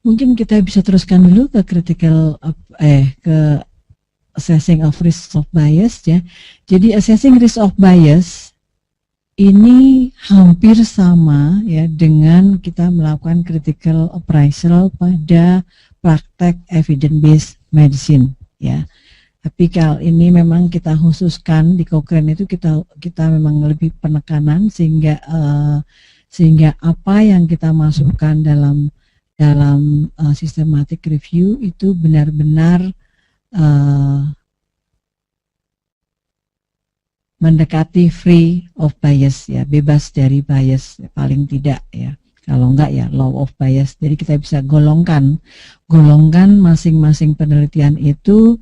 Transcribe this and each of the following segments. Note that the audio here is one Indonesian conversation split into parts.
Mungkin kita bisa teruskan dulu ke ke assessing of risk of bias ya. Jadi assessing risk of bias ini hampir sama ya dengan kita melakukan critical appraisal pada praktek evidence based medicine ya. Tapi kalau ini memang kita khususkan di Cochrane itu kita memang lebih penekanan sehingga apa yang kita masukkan dalam systematic review itu benar-benar mendekati free of bias ya, bebas dari bias paling tidak ya. Kalau enggak ya law of bias. Jadi kita bisa golongkan masing-masing penelitian itu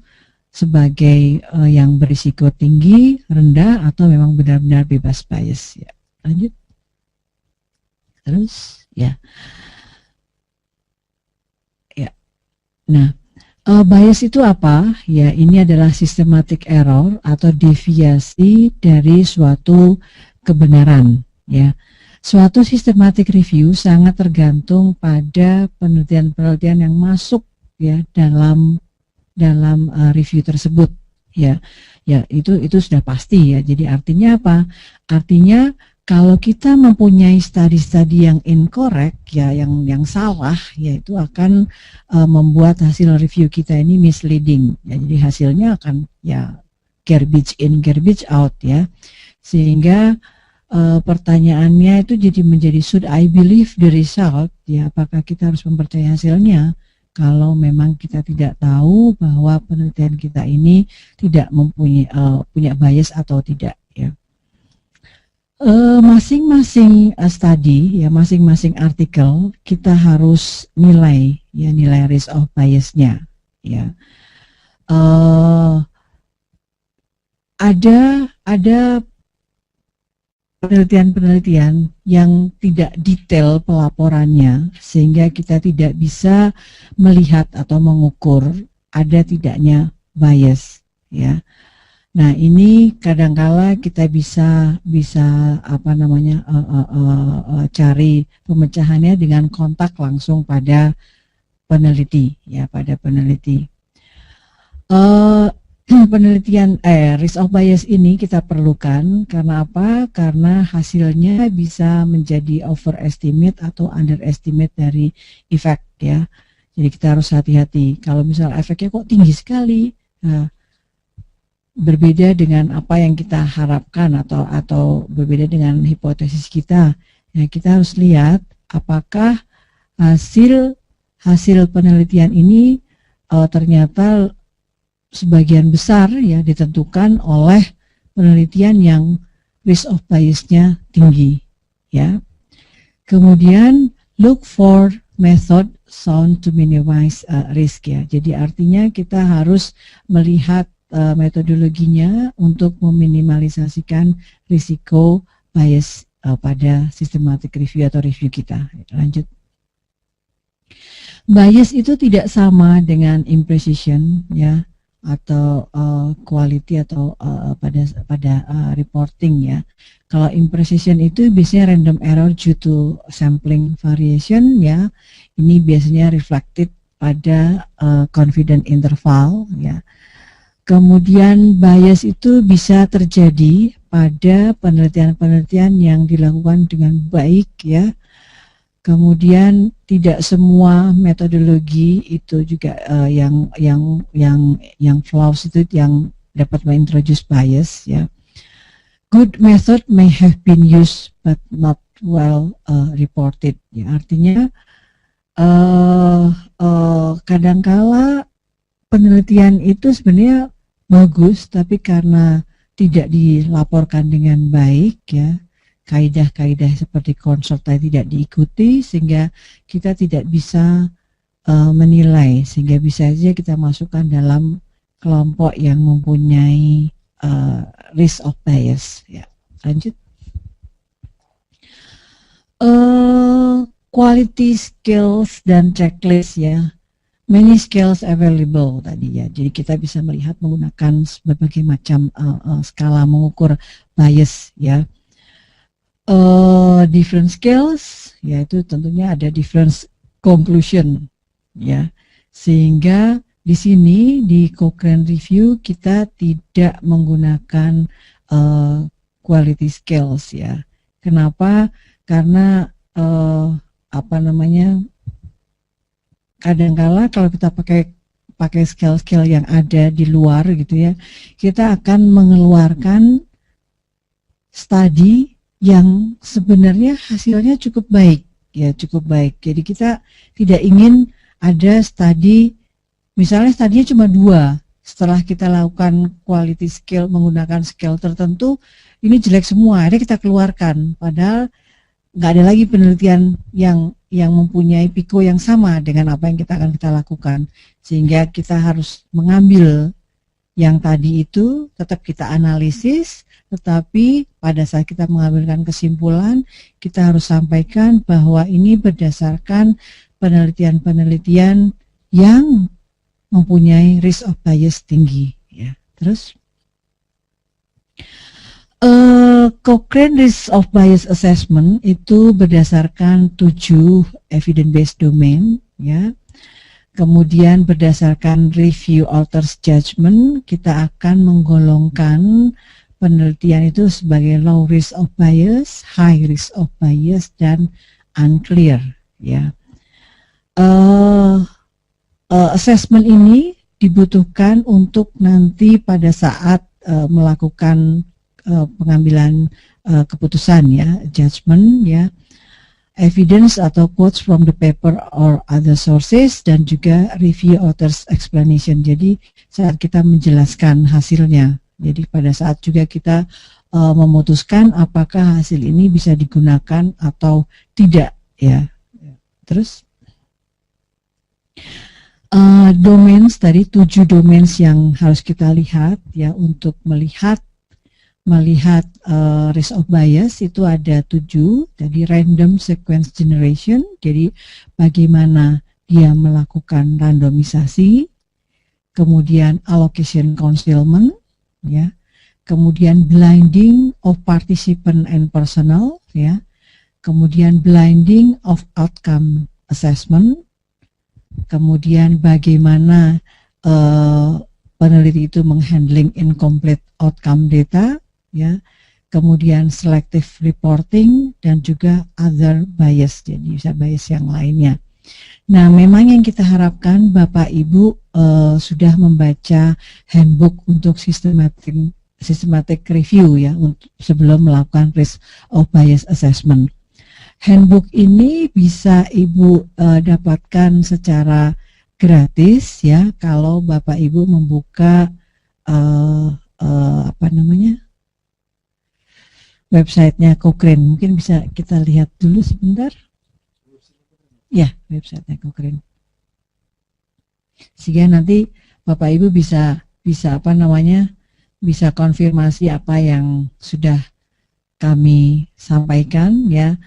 sebagai yang berisiko tinggi, rendah, atau memang benar-benar bebas bias ya. Lanjut. Terus ya. Nah, bias itu apa? Ya, ini adalah systematic error atau deviasi dari suatu kebenaran. Ya, suatu systematic review sangat tergantung pada penelitian-penelitian yang masuk ya dalam review tersebut. Ya, itu sudah pasti ya. Jadi artinya apa? Artinya kalau kita mempunyai studi-studi yang incorrect ya, yang salah, ya itu akan membuat hasil review kita ini misleading. Ya, jadi hasilnya akan ya garbage in, garbage out ya. Sehingga pertanyaannya itu menjadi should I believe the result? Ya, apakah kita harus mempercayai hasilnya? Kalau memang kita tidak tahu bahwa penelitian kita ini tidak mempunyai punya bias atau tidak ya. Masing-masing studi ya, masing-masing artikel kita harus nilai risk of biasnya ya. Ada penelitian-penelitian yang tidak detail pelaporannya sehingga kita tidak bisa melihat atau mengukur ada tidaknya bias ya. Nah, ini kadangkala kita bisa cari pemecahannya dengan kontak langsung pada peneliti ya, pada peneliti. Penelitian risk of bias ini kita perlukan karena apa? Karena hasilnya bisa menjadi overestimate atau underestimate dari efek ya. Jadi kita harus hati-hati. Kalau misal efeknya kok tinggi sekali, nah, berbeda dengan apa yang kita harapkan atau berbeda dengan hipotesis kita. Ya, kita harus lihat apakah hasil penelitian ini ternyata sebagian besar ya ditentukan oleh penelitian yang risk of bias-nya tinggi ya. Kemudian look for method sound to minimize risk ya. Jadi artinya kita harus melihat metodologinya untuk meminimalisasikan risiko bias pada systematic review atau review kita. Lanjut. Bias itu tidak sama dengan imprecision ya, atau quality atau pada reporting ya. Kalau imprecision itu biasanya random error due to sampling variation ya. Ini biasanya reflected pada confidence interval ya. Kemudian bias itu bisa terjadi pada penelitian-penelitian yang dilakukan dengan baik ya. Kemudian tidak semua metodologi itu juga yang flaws itu yang dapat mengintroduce bias ya. Good method may have been used but not well reported ya. Artinya kadangkala penelitian itu sebenarnya bagus, tapi karena tidak dilaporkan dengan baik ya, kaidah-kaidah seperti konsult tidak diikuti sehingga kita tidak bisa menilai, sehingga bisa saja kita masukkan dalam kelompok yang mempunyai risk of bias ya. Lanjut. Quality skills dan checklist ya. Many skills available tadi ya. Jadi kita bisa melihat menggunakan berbagai macam skala mengukur bias ya. Different skills yaitu tentunya ada different conclusion ya. Sehingga di sini di Cochrane Review kita tidak menggunakan quality scales ya. Kenapa? Karena apa namanya? Kadangkala kalau kita pakai scale-scale yang ada di luar gitu ya, kita akan mengeluarkan studi yang sebenarnya hasilnya cukup baik ya, cukup baik. Jadi kita tidak ingin ada studi, misalnya studinya cuma 2, setelah kita lakukan quality scale menggunakan scale tertentu, ini jelek semua, akhirnya kita keluarkan. Padahal nggak ada lagi penelitian yang mempunyai piko yang sama dengan apa yang kita lakukan, sehingga kita harus mengambil yang tadi itu tetap kita analisis, tetapi pada saat kita mengambilkan kesimpulan kita harus sampaikan bahwa ini berdasarkan penelitian-penelitian yang mempunyai risk of bias tinggi ya. Terus Cochrane Risk of Bias Assessment itu berdasarkan 7 evidence-based domain ya. Kemudian berdasarkan review author's judgment kita akan menggolongkan penelitian itu sebagai low risk of bias, high risk of bias, dan unclear ya. Assessment ini dibutuhkan untuk nanti pada saat melakukan pengambilan keputusan ya, judgment ya, evidence atau quotes from the paper or other sources, dan juga review author's explanation. Jadi saat kita menjelaskan hasilnya, jadi pada saat juga kita memutuskan apakah hasil ini bisa digunakan atau tidak ya. Terus domains tadi 7 domains yang harus kita lihat ya untuk melihat risk of bias itu ada 7. Jadi random sequence generation, jadi bagaimana dia melakukan randomisasi, kemudian allocation concealment ya, kemudian blinding of participant and personnel ya, kemudian blinding of outcome assessment, kemudian bagaimana peneliti itu menghandling incomplete outcome data ya, kemudian selective reporting, dan juga other bias, jadi bisa bias yang lainnya. Nah, memang yang kita harapkan Bapak Ibu sudah membaca handbook untuk systematic review ya, untuk sebelum melakukan risk of bias assessment. Handbook ini bisa Ibu dapatkan secara gratis ya kalau Bapak Ibu membuka apa namanya, websitenya Cochrane. Mungkin bisa kita lihat dulu sebentar. Ya, websitenya Cochrane. Sehingga nanti Bapak Ibu bisa apa namanya, bisa konfirmasi apa yang sudah kami sampaikan ya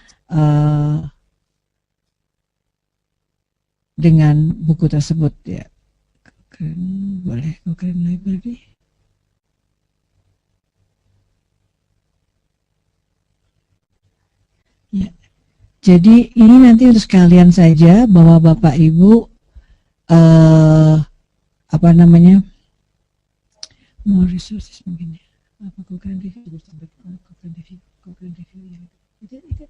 dengan buku tersebut ya. Cochrane, boleh Cochrane Library. Ya. Jadi ini nanti untuk sekalian saja bahwa Bapak Ibu apa namanya, more resources mungkin ya. Apa Cochrane Review, Cochrane Review yang itu.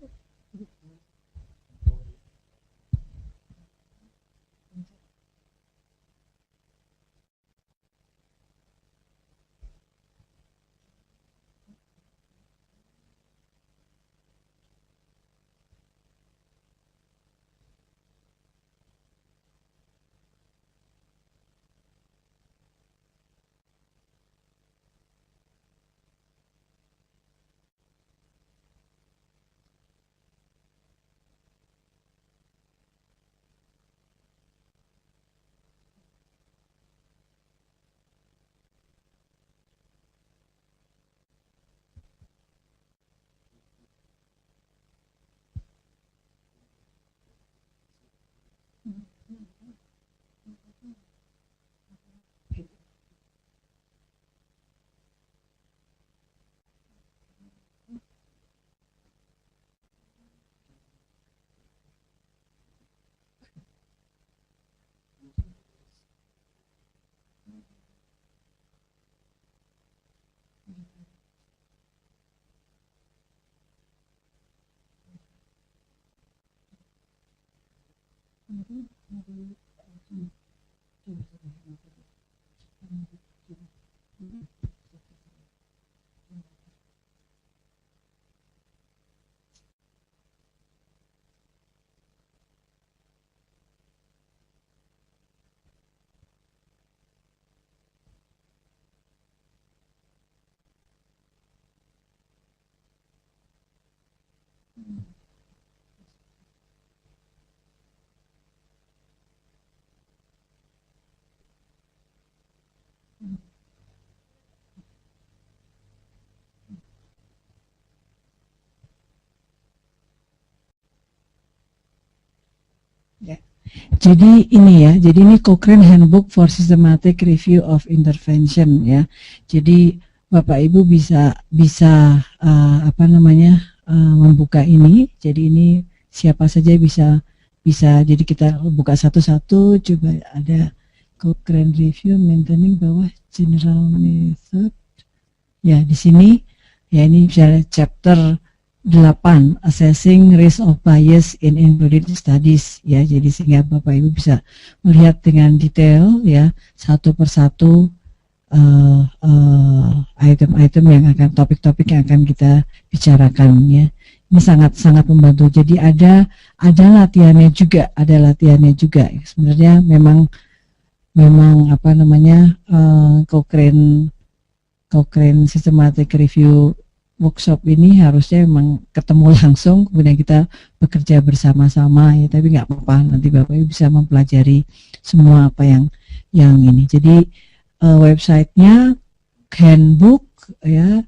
Ya. Jadi ini ya, jadi ini Cochrane Handbook for Systematic Review of Intervention ya. Jadi Bapak Ibu bisa bisa apa namanya membuka ini. Jadi ini siapa saja bisa bisa. Jadi kita buka satu-satu. Coba ada Cochrane Review Maintaining bawah General Method. Ya di sini ya ini misalnya chapter 8 Assessing Risk of Bias in Included Studies ya, jadi sehingga Bapak Ibu bisa melihat dengan detail ya satu persatu item-item yang akan topik-topik yang akan kita bicarakan ya. Ini sangat-sangat membantu. Jadi ada latihannya juga, sebenarnya memang apa namanya Cochrane Systematic Review workshop ini harusnya memang ketemu langsung, kemudian kita bekerja bersama-sama ya, tapi nggak apa-apa, nanti Bapak Ibu bisa mempelajari semua apa yang ini. Jadi websitenya handbook ya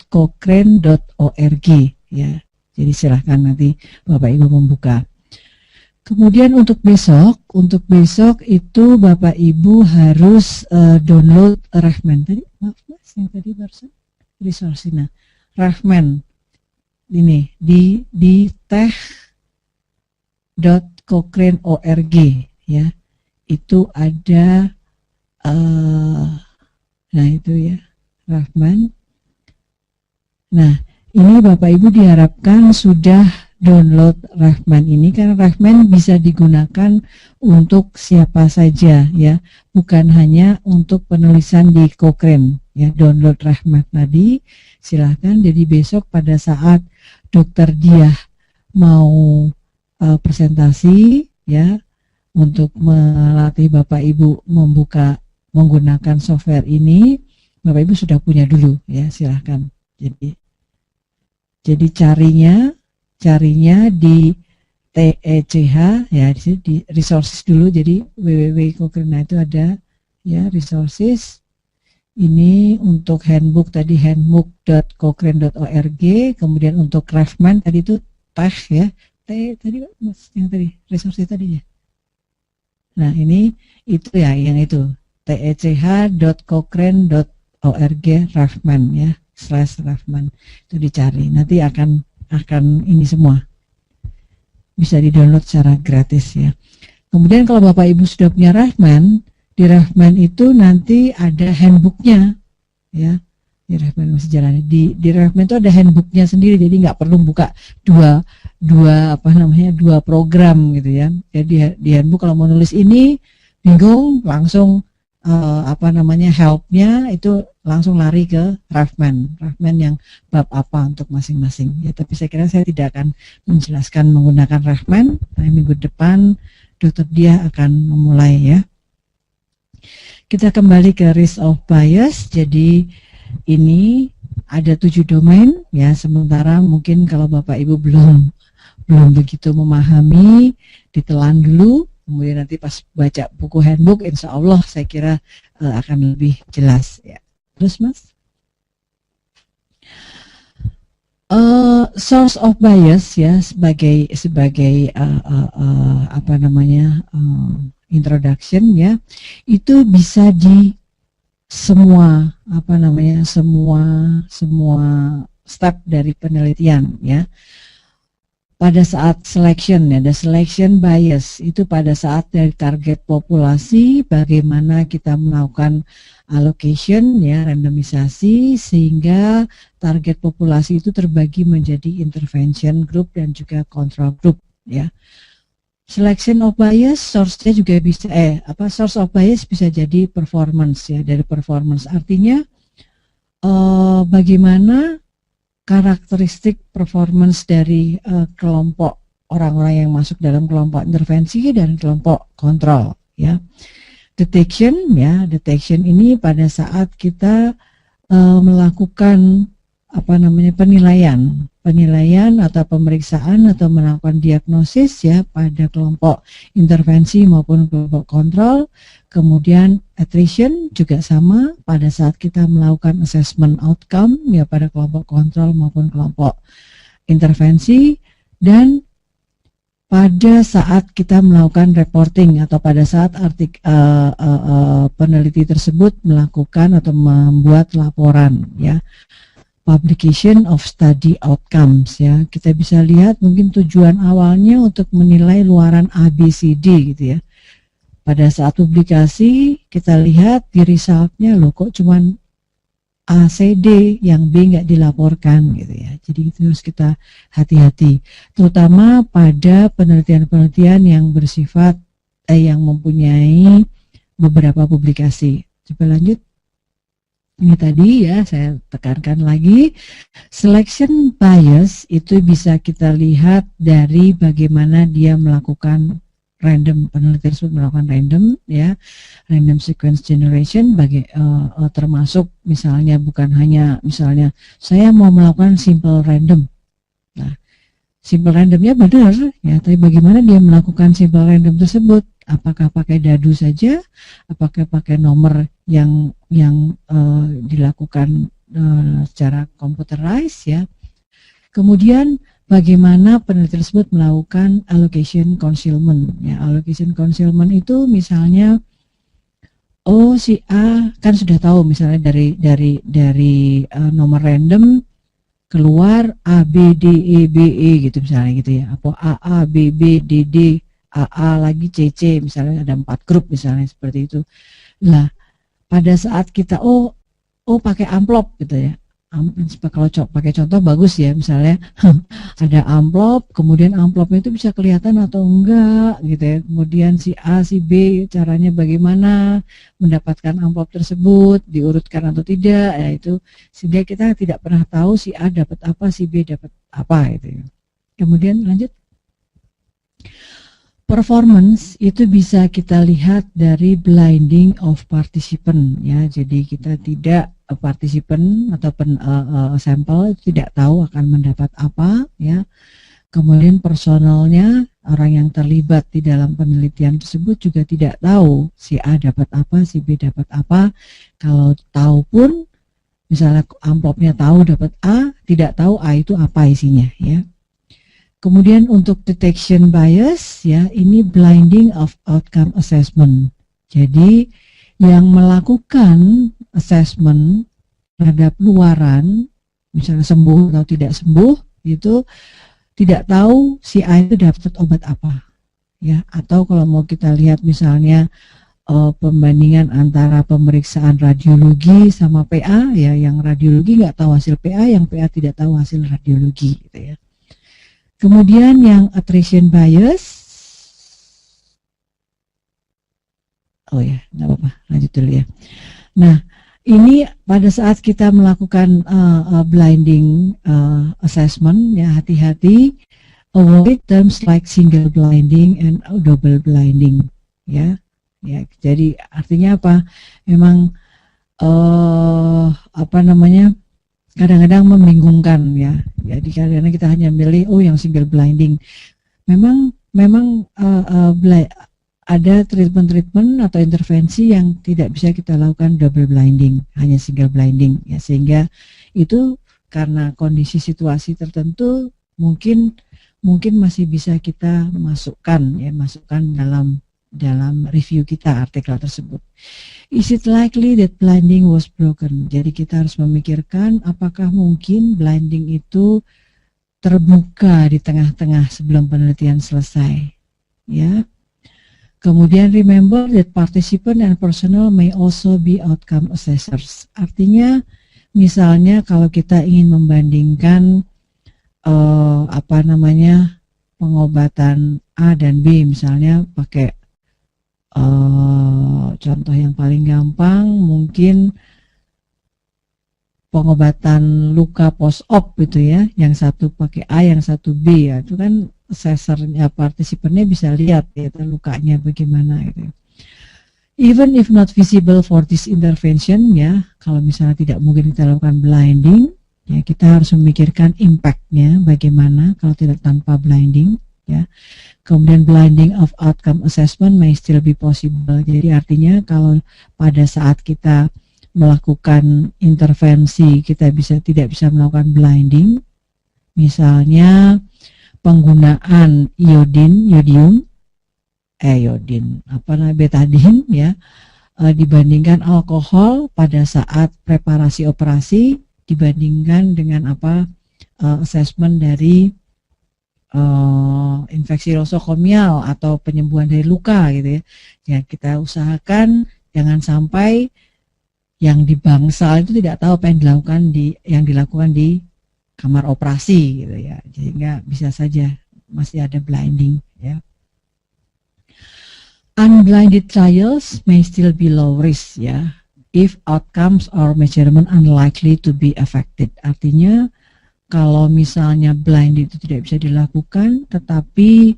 .cochrane.org ya. Jadi silahkan nanti Bapak Ibu membuka. Kemudian untuk besok itu Bapak Ibu harus download Rahman tadi, maaf Mas, yang tadi barusan resource-nya. Rahman ini di tech.cochrane.org ya, itu ada nah itu ya Rahman. Nah ini Bapak Ibu diharapkan sudah download Rahman ini, karena Rahman bisa digunakan untuk siapa saja ya, bukan hanya untuk penulisan di Cochrane ya. Download Rahman tadi silahkan. Jadi besok pada saat Dokter Diah mau presentasi ya, untuk melatih Bapak Ibu menggunakan software ini, Bapak Ibu sudah punya dulu ya, silahkan. Jadi carinya di TECH ya, di resources dulu. Jadi www.cochrane itu ada ya resources. Ini untuk handbook tadi handbook.cochrane.org. Kemudian untuk Rahman tadi itu tech ya, tadi Mas yang tadi resources tadi ya. Nah ini itu ya, yang itu tech.cochrane.org Rahman ya /Rahman itu dicari, nanti akan ini semua bisa di-download secara gratis ya. Kemudian kalau Bapak Ibu sudah punya Rahman, di Rahman itu nanti ada handbooknya ya. Di Rahman masih jalan. Di Rahman itu ada handbooknya sendiri, jadi nggak perlu buka dua program gitu ya. Jadi di handbook kalau mau nulis ini bingung, langsung helpnya itu langsung lari ke Rahman yang bab apa untuk masing-masing ya. Tapi saya kira saya tidak akan menjelaskan menggunakan Rahman. Nah, minggu depan Dokter Diah akan memulai ya. Kita kembali ke risk of bias. Jadi ini ada 7 domain ya. Sementara mungkin kalau Bapak Ibu belum begitu memahami, ditelan dulu. Kemudian nanti pas baca buku handbook, insya Allah saya kira akan lebih jelas ya. Terus Mas, source of bias ya sebagai introduction ya, itu bisa di semua step dari penelitian ya. Pada saat selection ya, ada selection bias, itu pada saat dari target populasi, bagaimana kita melakukan allocation ya, randomisasi, sehingga target populasi itu terbagi menjadi intervention group dan juga control group ya. Selection of bias, source-nya juga bisa source of bias bisa jadi performance ya, dari performance. Artinya bagaimana karakteristik performance dari kelompok orang-orang yang masuk dalam kelompok intervensi dan kelompok kontrol ya. Detection ini pada saat kita melakukan penilaian atau pemeriksaan atau melakukan diagnosis ya pada kelompok intervensi maupun kelompok kontrol. Kemudian attrition juga sama pada saat kita melakukan assessment outcome ya pada kelompok kontrol maupun kelompok intervensi, dan pada saat kita melakukan reporting atau pada saat peneliti tersebut melakukan atau membuat laporan ya, publication of study outcomes ya. Kita bisa lihat mungkin tujuan awalnya untuk menilai luaran ABCD gitu ya. Pada saat publikasi kita lihat di resultnya loh kok cuman ACD yang B nggak dilaporkan gitu ya. Jadi itu harus kita hati-hati, terutama pada penelitian-penelitian yang bersifat yang mempunyai beberapa publikasi. Coba lanjut. Ini tadi ya saya tekankan lagi, selection bias itu bisa kita lihat dari bagaimana dia melakukan random, peneliti tersebut melakukan random ya, random sequence generation termasuk misalnya bukan hanya misalnya saya mau melakukan simple random. Nah, simple randomnya benar ya, tapi bagaimana dia melakukan simple random tersebut? Apakah pakai dadu saja? Apakah pakai nomor yang dilakukan secara computerized ya? Kemudian bagaimana peneliti tersebut melakukan allocation concealment ya. Allocation concealment itu misalnya si A kan sudah tahu misalnya dari nomor random keluar A B D E B E gitu misalnya gitu ya, apa A B B D D AA lagi CC misalnya, ada 4 grup misalnya seperti itu. Nah, pada saat kita pakai amplop gitu ya. Kalau pakai contoh bagus ya, misalnya ada amplop, kemudian amplopnya itu bisa kelihatan atau enggak gitu ya. Kemudian si A, si B caranya bagaimana mendapatkan amplop tersebut, diurutkan atau tidak, ya itu sehingga kita tidak pernah tahu si A dapat apa, si B dapat apa gitu ya. Kemudian lanjut. Performance itu bisa kita lihat dari blinding of participant ya. Jadi kita tidak partisipan atau sampel tidak tahu akan mendapat apa ya. Kemudian personalnya, orang yang terlibat di dalam penelitian tersebut juga tidak tahu si A dapat apa, si B dapat apa. Kalau tahu pun misalnya amplopnya tahu dapat A, tidak tahu A itu apa isinya ya. Kemudian untuk detection bias ya, ini blinding of outcome assessment. Jadi yang melakukan assessment terhadap luaran, misalnya sembuh atau tidak sembuh, itu tidak tahu si A itu dapat obat apa. Ya, atau kalau mau kita lihat misalnya pembandingan antara pemeriksaan radiologi sama PA ya, yang radiologi nggak tahu hasil PA, yang PA tidak tahu hasil radiologi gitu ya. Kemudian yang attrition bias, nggak apa-apa, lanjut dulu ya. Nah, ini pada saat kita melakukan blinding assessment ya, hati-hati avoid terms like single blinding and double blinding ya. Ya, jadi artinya apa? Memang kadang-kadang membingungkan ya. Jadi karena kita hanya milih yang single blinding. Memang ada treatment atau intervensi yang tidak bisa kita lakukan double blinding, hanya single blinding ya, sehingga itu karena kondisi situasi tertentu mungkin masih bisa kita masukkan dalam review kita artikel tersebut. Is it likely that blinding was broken? Jadi kita harus memikirkan apakah mungkin blinding itu terbuka di tengah-tengah sebelum penelitian selesai. Ya. Kemudian remember that participant and personnel may also be outcome assessors. Artinya misalnya kalau kita ingin membandingkan pengobatan A dan B, misalnya pakai contoh yang paling gampang mungkin pengobatan luka post-op gitu ya, yang satu pakai A, yang satu B ya, itu kan assessornya, partisipannya bisa lihat ya lukanya bagaimana gitu. Even if not visible for this intervention ya, kalau misalnya tidak mungkin kita lakukan blinding, ya kita harus memikirkan impact-nya bagaimana kalau tidak tanpa blinding ya. Kemudian blinding of outcome assessment may still be possible. Jadi artinya kalau pada saat kita melakukan intervensi kita tidak bisa melakukan blinding, misalnya penggunaan betadine ya, dibandingkan alkohol pada saat preparasi operasi, dibandingkan dengan assessment dari infeksi nosokomial atau penyembuhan dari luka gitu ya. Ya kita usahakan jangan sampai yang di bangsal itu tidak tahu apa yang dilakukan di kamar operasi gitu ya, sehingga bisa saja masih ada blinding ya. Unblinded trials may still be low risk ya, if outcomes or measurement unlikely to be affected. Artinya kalau misalnya blinded itu tidak bisa dilakukan, tetapi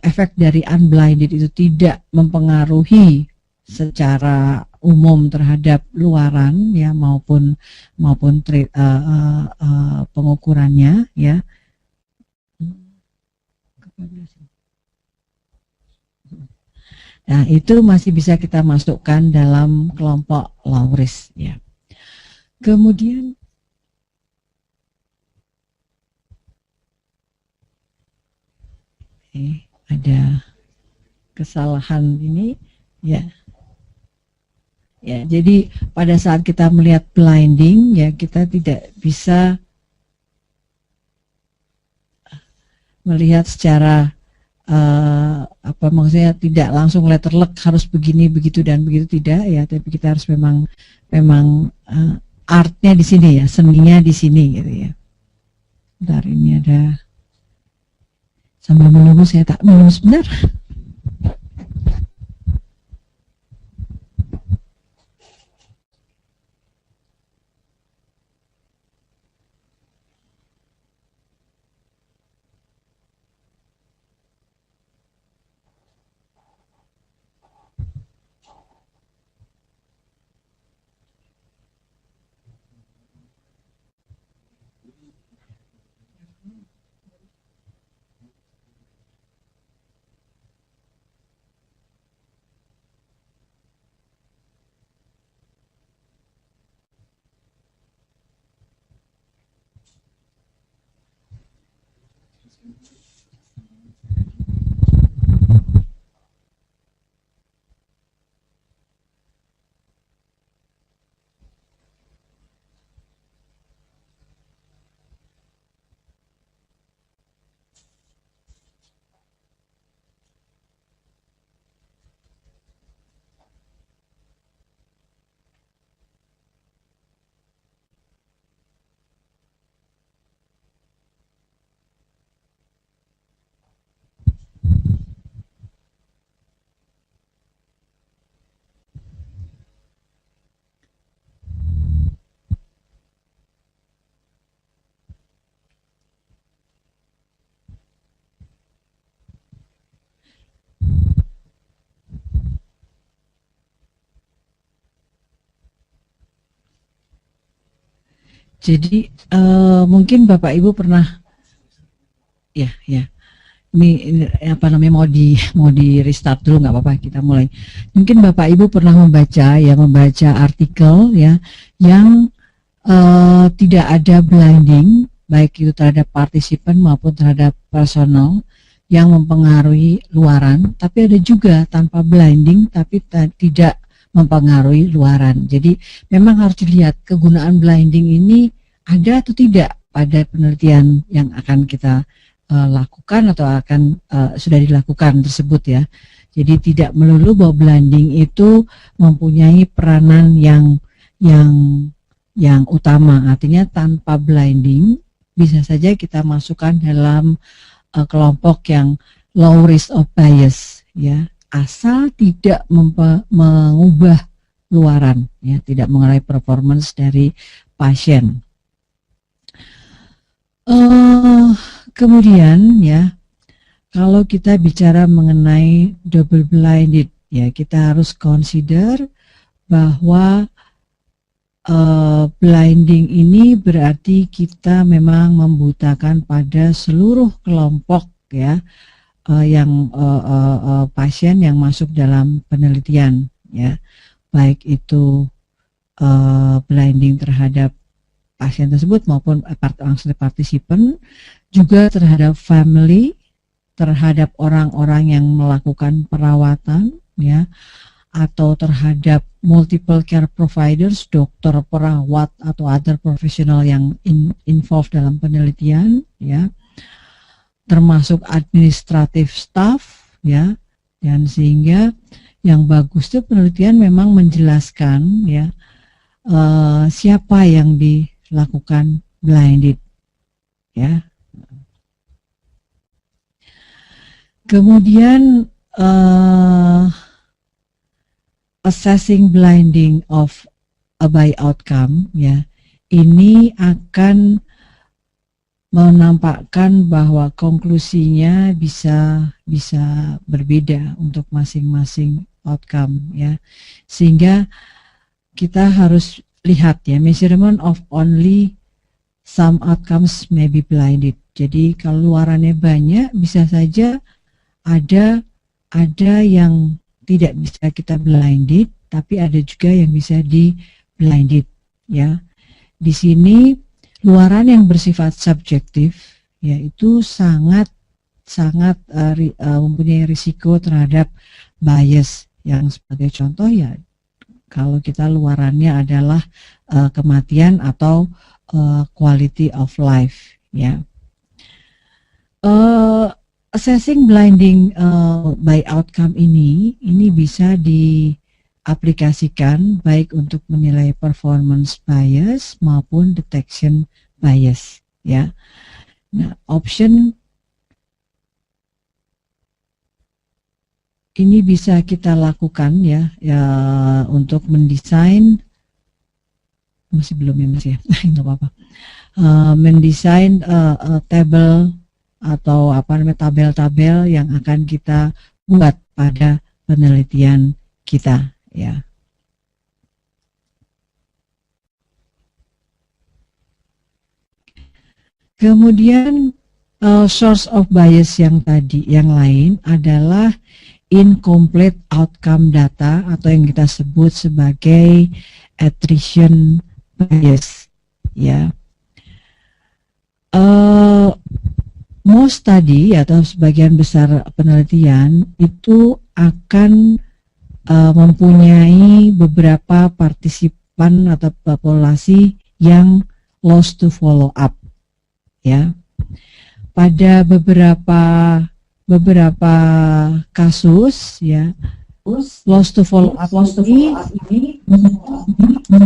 efek dari unblinded itu tidak mempengaruhi secara umum terhadap luaran ya maupun pengukurannya ya. Nah, itu masih bisa kita masukkan dalam kelompok low risk ya. Kemudian ada kesalahan ini ya. Ya, jadi pada saat kita melihat blinding ya kita tidak bisa melihat secara maksudnya tidak langsung letterlek harus begini begitu dan begitu, tidak ya, tapi kita harus memang artnya di sini ya, seninya di sini gitu ya. Bentar, ini ada sambil menunggu saya tak minum sebentar. Jadi mungkin Bapak Ibu pernah ya ini mau di restart dulu, nggak apa-apa, kita mulai. Mungkin Bapak Ibu pernah membaca artikel ya yang tidak ada blinding baik itu terhadap partisipan maupun terhadap personal yang mempengaruhi luaran, tapi ada juga tanpa blinding tapi tidak mempengaruhi luaran. Jadi memang harus dilihat kegunaan blinding ini ada atau tidak pada penelitian yang akan kita lakukan atau akan sudah dilakukan tersebut ya. Jadi tidak melulu bahwa blinding itu mempunyai peranan yang utama. Artinya tanpa blinding bisa saja kita masukkan dalam kelompok yang low risk of bias, ya, asal tidak mengubah luaran, ya, tidak mengurangi performance dari pasien. Kemudian, ya, kalau kita bicara mengenai double blinded, ya, kita harus consider bahwa blinding ini berarti kita memang membutakan pada seluruh kelompok, ya, yang pasien yang masuk dalam penelitian, ya, baik itu blinding terhadap pasien tersebut maupun partisipan, juga terhadap family, terhadap orang-orang yang melakukan perawatan, ya, atau terhadap multiple care providers, dokter, perawat, atau other profesional yang involved dalam penelitian, ya, termasuk administrative staff, ya, dan sehingga yang bagus itu penelitian memang menjelaskan, ya, siapa yang dilakukan blinded, ya. Kemudian assessing blinding of a by outcome, ya, ini akan menampakkan bahwa konklusinya bisa berbeda untuk masing-masing outcome, ya, sehingga kita harus lihat, ya, measurement of only some outcomes may be blinded. Jadi kalau luarannya banyak, bisa saja ada yang tidak bisa kita blinded, tapi ada juga yang bisa di blinded, ya. Di sini luaran yang bersifat subjektif, yaitu sangat mempunyai risiko terhadap bias. Yang sebagai contoh, ya, kalau kita luarannya adalah kematian atau quality of life, ya. Assessing blinding by outcome ini bisa diaplikasikan baik untuk menilai performance bias maupun detection bias, ya. Nah, option ini bisa kita lakukan, ya, untuk mendesain, masih belum, ya, Mas, ya, nggak apa-apa, mendesain table atau tabel-tabel yang akan kita buat pada penelitian kita, ya. Kemudian source of bias yang lain adalah incomplete outcome data atau yang kita sebut sebagai attrition bias, ya. Most study atau sebagian besar penelitian itu akan mempunyai beberapa partisipan atau populasi yang lost to follow up, ya. Pada beberapa kasus, ya, lost to follow up ini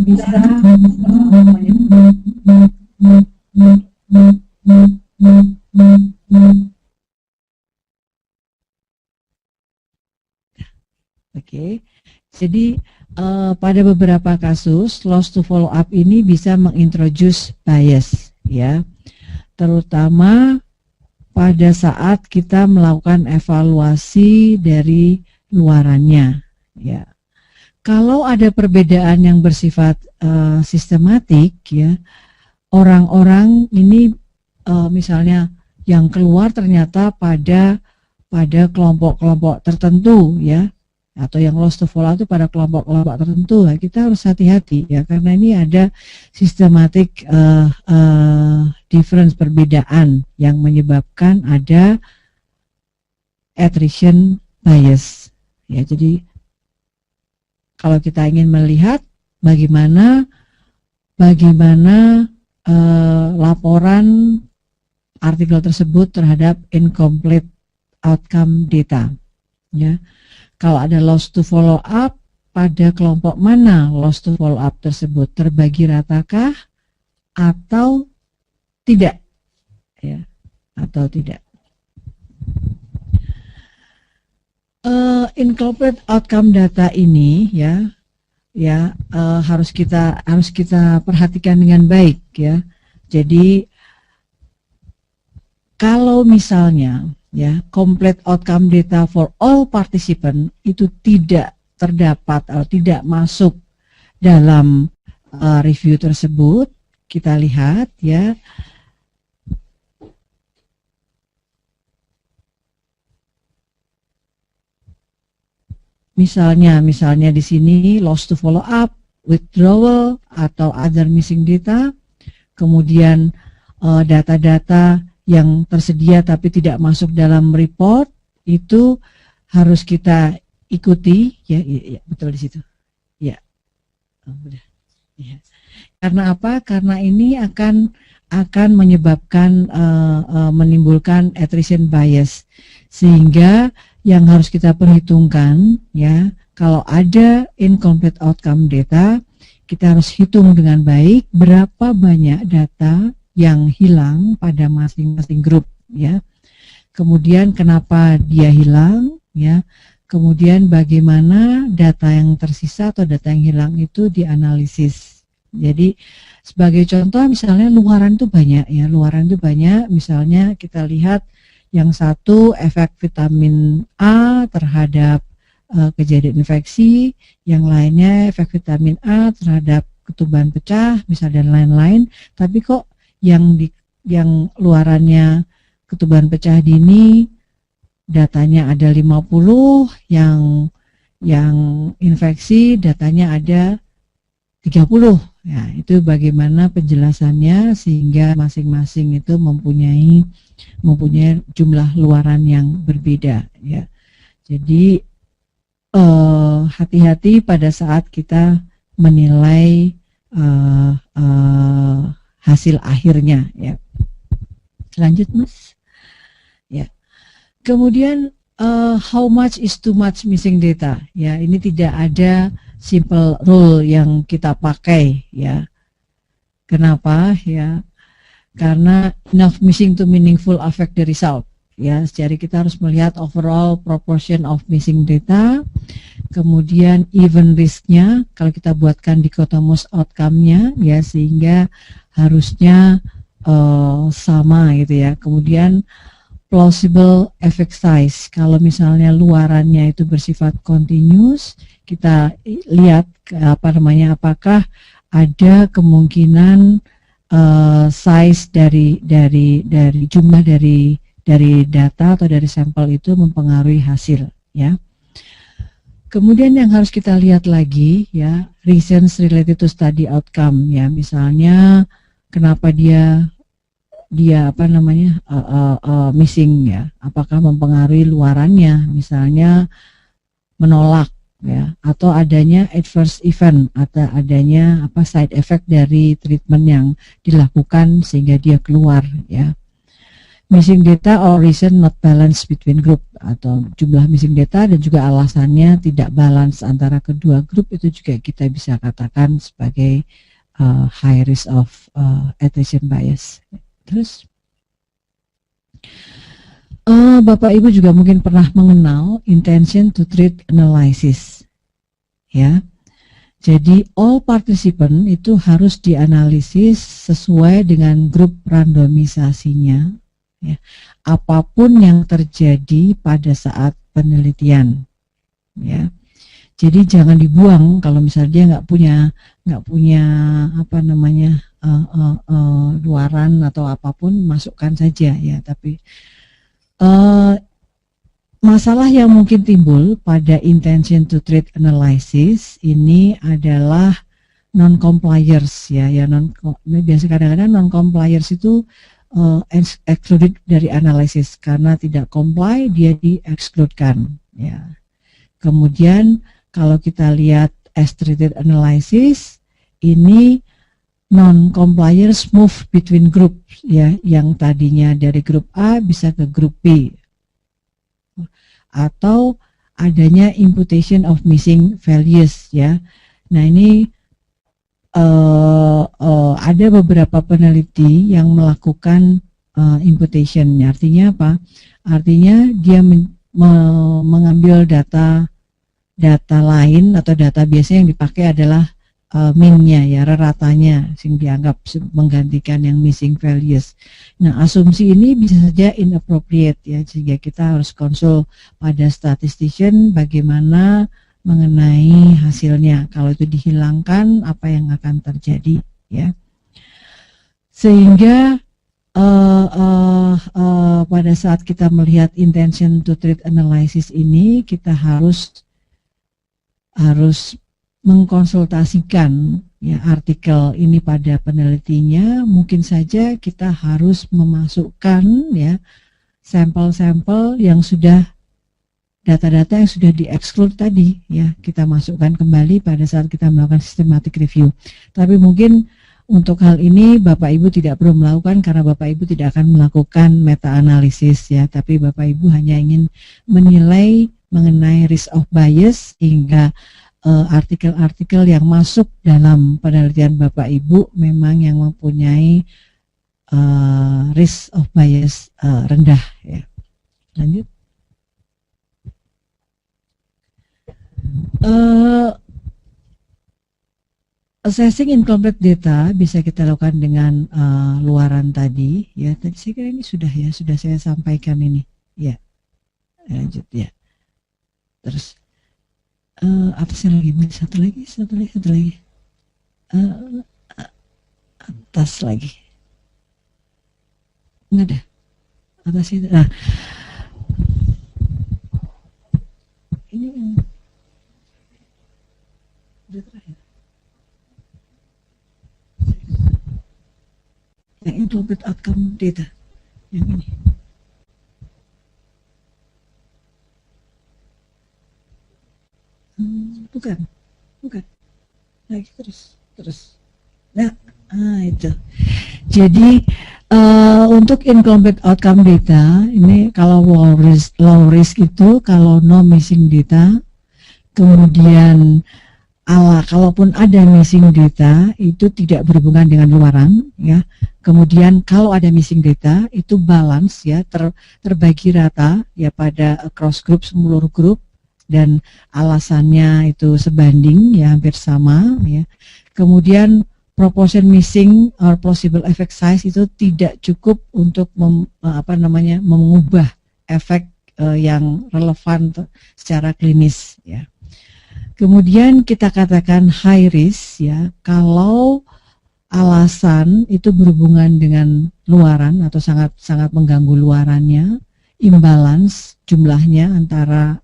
bisa Oke, jadi pada beberapa kasus lost to follow up ini bisa mengintroduce bias, ya, terutama pada saat kita melakukan evaluasi dari luarannya, ya. Kalau ada perbedaan yang bersifat sistematik, ya, orang-orang ini misalnya yang keluar ternyata pada kelompok-kelompok tertentu, ya, atau yang lost to follow itu pada kelompok-kelompok tertentu, ya, kita harus hati-hati, ya, karena ini ada sistematik difference, perbedaan yang menyebabkan ada attrition bias, ya. Jadi kalau kita ingin melihat bagaimana laporan artikel tersebut terhadap incomplete outcome data, ya. Kalau ada lost to follow up, pada kelompok mana lost to follow up tersebut terbagi ratakah atau tidak, atau tidak. Incomplete outcome data ini harus kita perhatikan dengan baik ya. Jadi kalau misalnya complete outcome data for all participant itu tidak terdapat atau tidak masuk dalam review tersebut, kita lihat ya. Misalnya di sini loss to follow up, withdrawal atau other missing data, kemudian data-data yang tersedia tapi tidak masuk dalam report itu harus kita ikuti ya, betul di situ ya. Ya. Karena apa? Karena ini akan menyebabkan menimbulkan attrition bias, sehingga yang harus kita perhitungkan ya, kalau ada incomplete outcome data, kita harus hitung dengan baik berapa banyak data yang hilang pada masing-masing grup ya. Kemudian kenapa dia hilang ya. Kemudian bagaimana data yang tersisa atau data yang hilang itu dianalisis. Jadi sebagai contoh misalnya luaran itu banyak ya, misalnya kita lihat yang satu efek vitamin A terhadap kejadian infeksi, yang lainnya efek vitamin A terhadap ketuban pecah, misal dan lain-lain. Tapi kok yang luarannya ketuban pecah dini datanya ada 50, yang infeksi datanya ada 30. Ya, itu bagaimana penjelasannya sehingga masing-masing itu mempunyai jumlah luaran yang berbeda ya. Jadi hati-hati pada saat kita menilai hasil akhirnya ya. Lanjut Mas. Ya. Kemudian how much is too much missing data? Ya, ini tidak ada simple rule yang kita pakai ya. Kenapa ya? Karena enough missing to meaningful affect the result ya. Jadi kita harus melihat overall proportion of missing data, kemudian even risk-nya kalau kita buatkan dichotomous outcome-nya ya, sehingga harusnya sama gitu ya. Kemudian plausible effect size, kalau misalnya luarannya itu bersifat continuous, kita lihat apakah ada kemungkinan size dari jumlah dari data atau dari sampel itu mempengaruhi hasil ya. Kemudian yang harus kita lihat lagi ya, reasons related to study outcome ya, misalnya kenapa dia missing ya, apakah mempengaruhi luarannya, misalnya menolak ya, atau adanya adverse event atau adanya side effect dari treatment yang dilakukan sehingga dia keluar ya. Missing data or reason not balance between group, atau jumlah missing data dan juga alasannya tidak balance antara kedua grup, itu juga kita bisa katakan sebagai high risk of attrition bias. Terus Bapak Ibu juga mungkin pernah mengenal intention to treat analysis ya. Jadi all participant itu harus dianalisis sesuai dengan grup randomisasinya ya. Apapun yang terjadi pada saat penelitian ya. Jadi jangan dibuang kalau misalnya dia nggak punya luaran atau apapun, masukkan saja ya. Tapi masalah yang mungkin timbul pada intention to treat analysis ini adalah non-compliers ya. Biasa kadang-kadang non-compliers itu excluded dari analisis karena tidak comply, dia di-excludekan ya. Kemudian kalau kita lihat as treated analysis, ini non-compliers move between groups ya, yang tadinya dari grup A bisa ke grup B, atau adanya imputation of missing values ya. Nah ini ada beberapa peneliti yang melakukan imputation. Artinya apa? Artinya dia mengambil data lain atau data biasanya yang dipakai adalah mean-nya ya, reratanya yang dianggap menggantikan yang missing values. Nah, asumsi ini bisa saja inappropriate ya, sehingga kita harus konsul pada statistician bagaimana mengenai hasilnya. Kalau itu dihilangkan, apa yang akan terjadi ya. Sehingga pada saat kita melihat intention to treat analysis ini, kita harus mengkonsultasikan ya artikel ini pada penelitinya. Mungkin saja kita harus memasukkan ya sampel-sampel yang sudah data-data yang sudah di-exclude tadi ya, kita masukkan kembali pada saat kita melakukan systematic review. Tapi mungkin untuk hal ini Bapak Ibu tidak perlu melakukan karena Bapak Ibu tidak akan melakukan meta-analisis ya, tapi Bapak Ibu hanya ingin menilai mengenai risk of bias hingga artikel-artikel yang masuk dalam penelitian Bapak Ibu memang yang mempunyai risk of bias rendah ya. Lanjut. Assessing incomplete data bisa kita lakukan dengan luaran tadi ya. Tadi saya kira ini sudah ya, sudah saya sampaikan ini ya. Lanjut ya. Terus atasnya lagi, satu lagi atas lagi nggak ada atas itu. Nah, ini udah terakhir yang incomplete outcome data yang ini. Bukan. Lagi terus. Nah, itu. Jadi untuk incomplete outcome data ini kalau low risk itu kalau no missing data, kemudian kalaupun ada missing data itu tidak berhubungan dengan luaran ya. Kemudian kalau ada missing data itu balance ya, terbagi rata ya pada across group, seluruh grup, dan alasannya itu sebanding ya, hampir sama ya. Kemudian proportion missing or plausible effect size itu tidak cukup untuk mengubah efek yang relevan secara klinis ya. Kemudian kita katakan high risk ya kalau alasan itu berhubungan dengan luaran atau sangat mengganggu luarannya, imbalance jumlahnya antara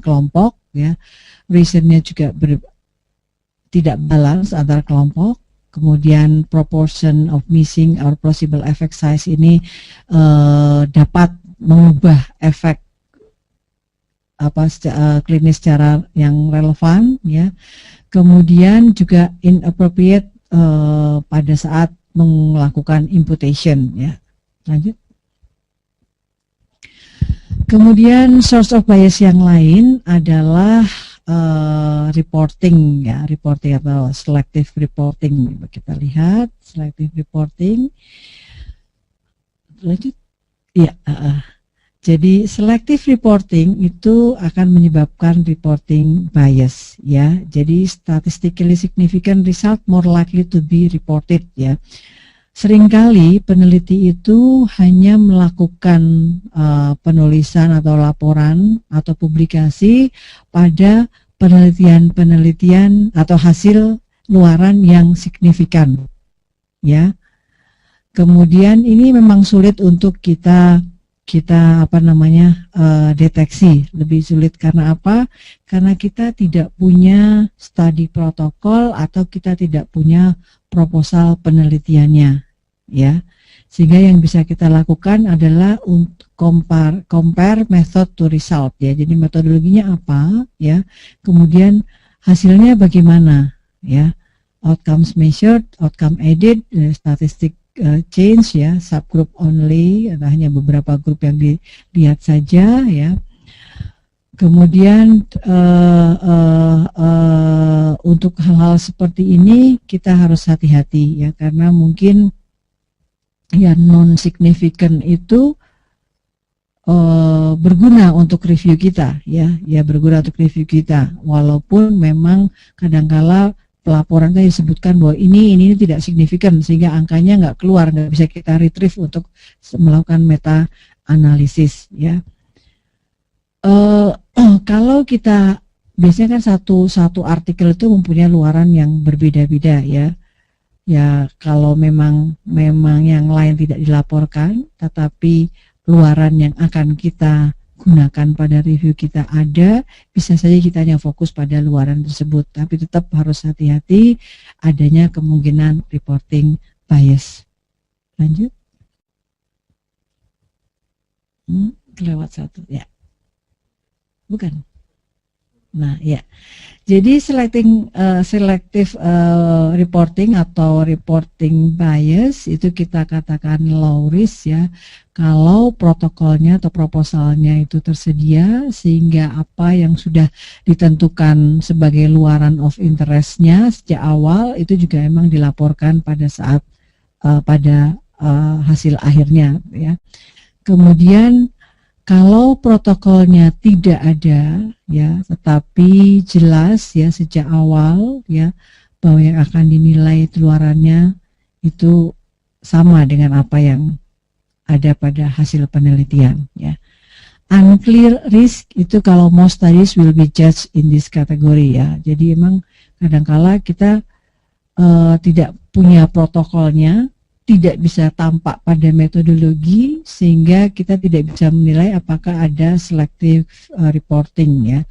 kelompok ya, reasonnya juga tidak balance antara kelompok. Kemudian proportion of missing or plausible effect size ini dapat mengubah efek klinis secara yang relevan ya. Kemudian juga inappropriate pada saat melakukan imputation ya. Lanjut. Kemudian source of bias yang lain adalah reporting ya, reporting atau selective reporting. Kita lihat selective reporting. Lanjut. Ya, jadi selective reporting itu akan menyebabkan reporting bias ya. Jadi statistically significant result more likely to be reported ya. Seringkali peneliti itu hanya melakukan penulisan atau laporan atau publikasi pada penelitian atau hasil luaran yang signifikan ya. Kemudian ini memang sulit untuk kita deteksi, lebih sulit karena apa? Karena kita tidak punya studi protokol atau kita tidak punya proposal penelitiannya ya. Sehingga yang bisa kita lakukan adalah untuk compare method to result ya. Jadi metodologinya apa ya? Kemudian hasilnya bagaimana ya? Outcomes measured, outcome added, statistik change ya, subgroup only, hanya beberapa grup yang dilihat saja ya. Kemudian untuk hal-hal seperti ini kita harus hati-hati ya, karena mungkin yang non significant itu berguna untuk review kita, ya berguna untuk review kita, walaupun memang kadangkala pelaporan tadi disebutkan bahwa ini tidak signifikan sehingga angkanya nggak keluar, nggak bisa kita retrieve untuk melakukan meta analisis, ya. Kalau kita biasanya kan satu artikel itu mempunyai luaran yang berbeda-beda, ya. Ya, kalau memang yang lain tidak dilaporkan, tetapi luaran yang akan kita gunakan pada review kita ada, bisa saja kita hanya fokus pada luaran tersebut, tapi tetap harus hati-hati adanya kemungkinan reporting bias. Lanjut. Lewat satu, ya. Bukan. Nah, ya. Jadi selective reporting atau reporting bias itu kita katakan low risk, ya. Kalau protokolnya atau proposalnya itu tersedia sehingga apa yang sudah ditentukan sebagai luaran of interest-nya sejak awal itu juga memang dilaporkan pada saat hasil akhirnya, ya. Kemudian kalau protokolnya tidak ada, ya, tetapi jelas, ya, sejak awal, ya, bahwa yang akan dinilai luarannya itu sama dengan apa yang ada pada hasil penelitian, ya. Unclear risk itu kalau most studies will be judged in this category, ya. Jadi emang kadangkala kita tidak punya protokolnya, tidak bisa tampak pada metodologi sehingga kita tidak bisa menilai apakah ada selective reporting, ya.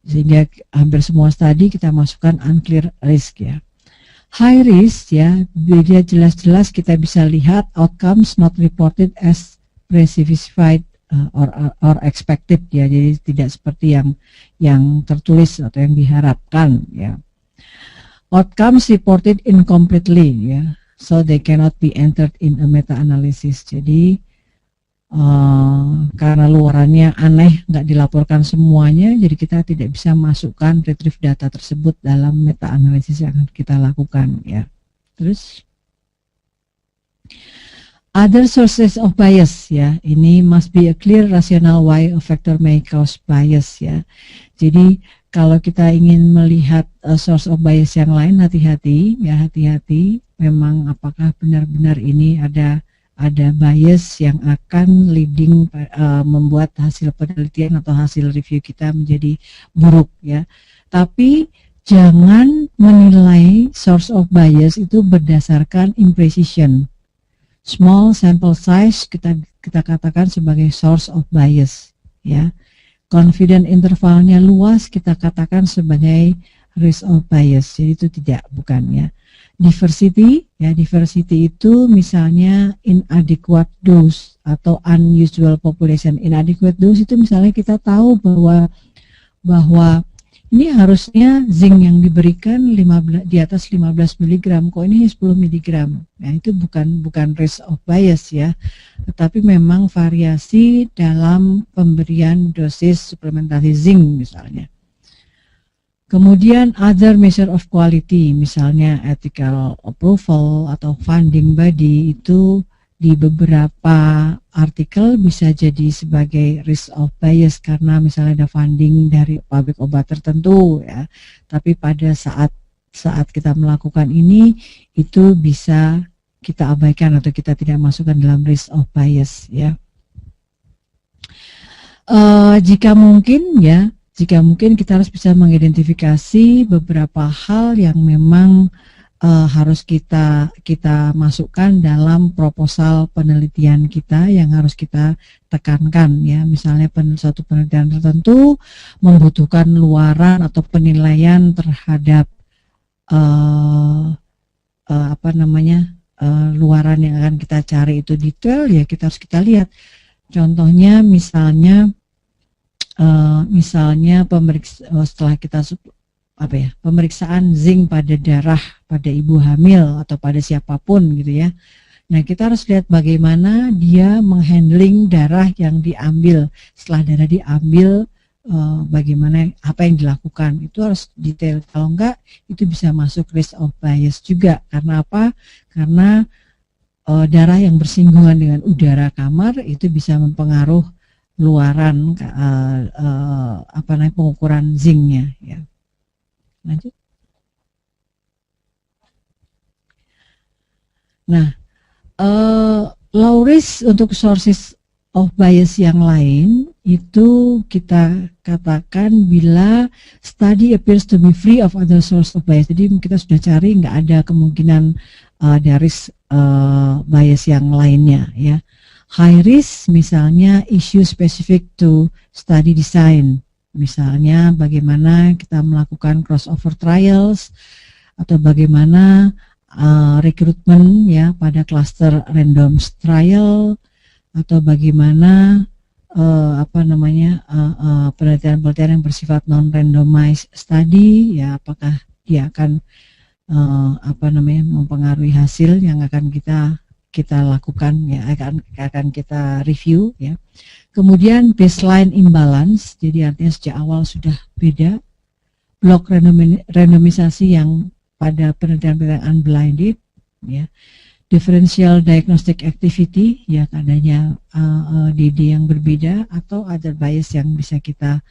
Sehingga hampir semua studi kita masukkan unclear risk, ya. High risk, ya, dia jelas-jelas kita bisa lihat outcomes not reported as pre-specified or expected, ya. Jadi tidak seperti yang tertulis atau yang diharapkan, ya. Outcomes reported incompletely, ya. So they cannot be entered in a meta-analysis. Jadi karena luarannya aneh, nggak dilaporkan semuanya, jadi kita tidak bisa masukkan retrieve data tersebut dalam meta-analisis yang akan kita lakukan, ya. Terus other sources of bias, ya. Ini must be a clear rational why a factor may cause bias, ya. Jadi kalau kita ingin melihat source of bias yang lain, hati-hati, ya, hati-hati. Memang apakah benar-benar ini ada bias yang akan leading membuat hasil penelitian atau hasil review kita menjadi buruk, ya. Tapi jangan menilai source of bias itu berdasarkan imprecision. Small sample size kita katakan sebagai source of bias, ya. Confidence intervalnya luas kita katakan sebagai risk of bias. Jadi itu bukan, ya. Diversity, ya, diversity itu misalnya inadequate dose atau unusual population. Inadequate dose itu misalnya kita tahu bahwa ini harusnya zinc yang diberikan di atas 15 mg, kok ini 10 mg. Nah, itu bukan risk of bias, ya. Tetapi memang variasi dalam pemberian dosis suplementasi zinc misalnya. Kemudian other measure of quality, misalnya ethical approval atau funding body, itu di beberapa artikel bisa jadi sebagai risk of bias karena misalnya ada funding dari pabrik obat tertentu, ya. Tapi pada saat kita melakukan ini, itu bisa kita abaikan atau kita tidak masukkan dalam risk of bias, ya. Jika mungkin kita harus bisa mengidentifikasi beberapa hal yang memang harus kita masukkan dalam proposal penelitian kita yang harus kita tekankan, ya. Misalnya suatu penelitian tertentu membutuhkan luaran atau penilaian terhadap luaran yang akan kita cari itu detail, ya, kita harus lihat. Contohnya misalnya setelah kita pemeriksaan zinc pada darah pada ibu hamil atau pada siapapun, gitu, ya. Nah, kita harus lihat bagaimana dia menghandling darah yang diambil. Setelah darah diambil, bagaimana, apa yang dilakukan, itu harus detail. Kalau enggak, itu bisa masuk risk of bias juga. Karena apa? Karena darah yang bersinggungan dengan udara kamar itu bisa mempengaruhi luaran apa namanya pengukuran zincnya ya. Lanjut. Nah, low risk untuk sources of bias yang lain itu kita katakan bila study appears to be free of other source of bias. Jadi kita sudah cari nggak ada kemungkinan dari bias yang lainnya ya. High risk misalnya issue specific to study design. Misalnya bagaimana kita melakukan crossover trials atau bagaimana rekrutmen ya pada cluster random trial atau bagaimana penelitian-penelitian yang bersifat non-randomized study ya, apakah dia akan mempengaruhi hasil yang akan kita lakukan ya, akan kita review ya. Kemudian baseline imbalance, jadi artinya sejak awal sudah beda. Block randomisasi yang pada penelitian-penelitian unblinded ya. Differential diagnostic activity ya, adanya DD yang berbeda atau other bias yang bisa kita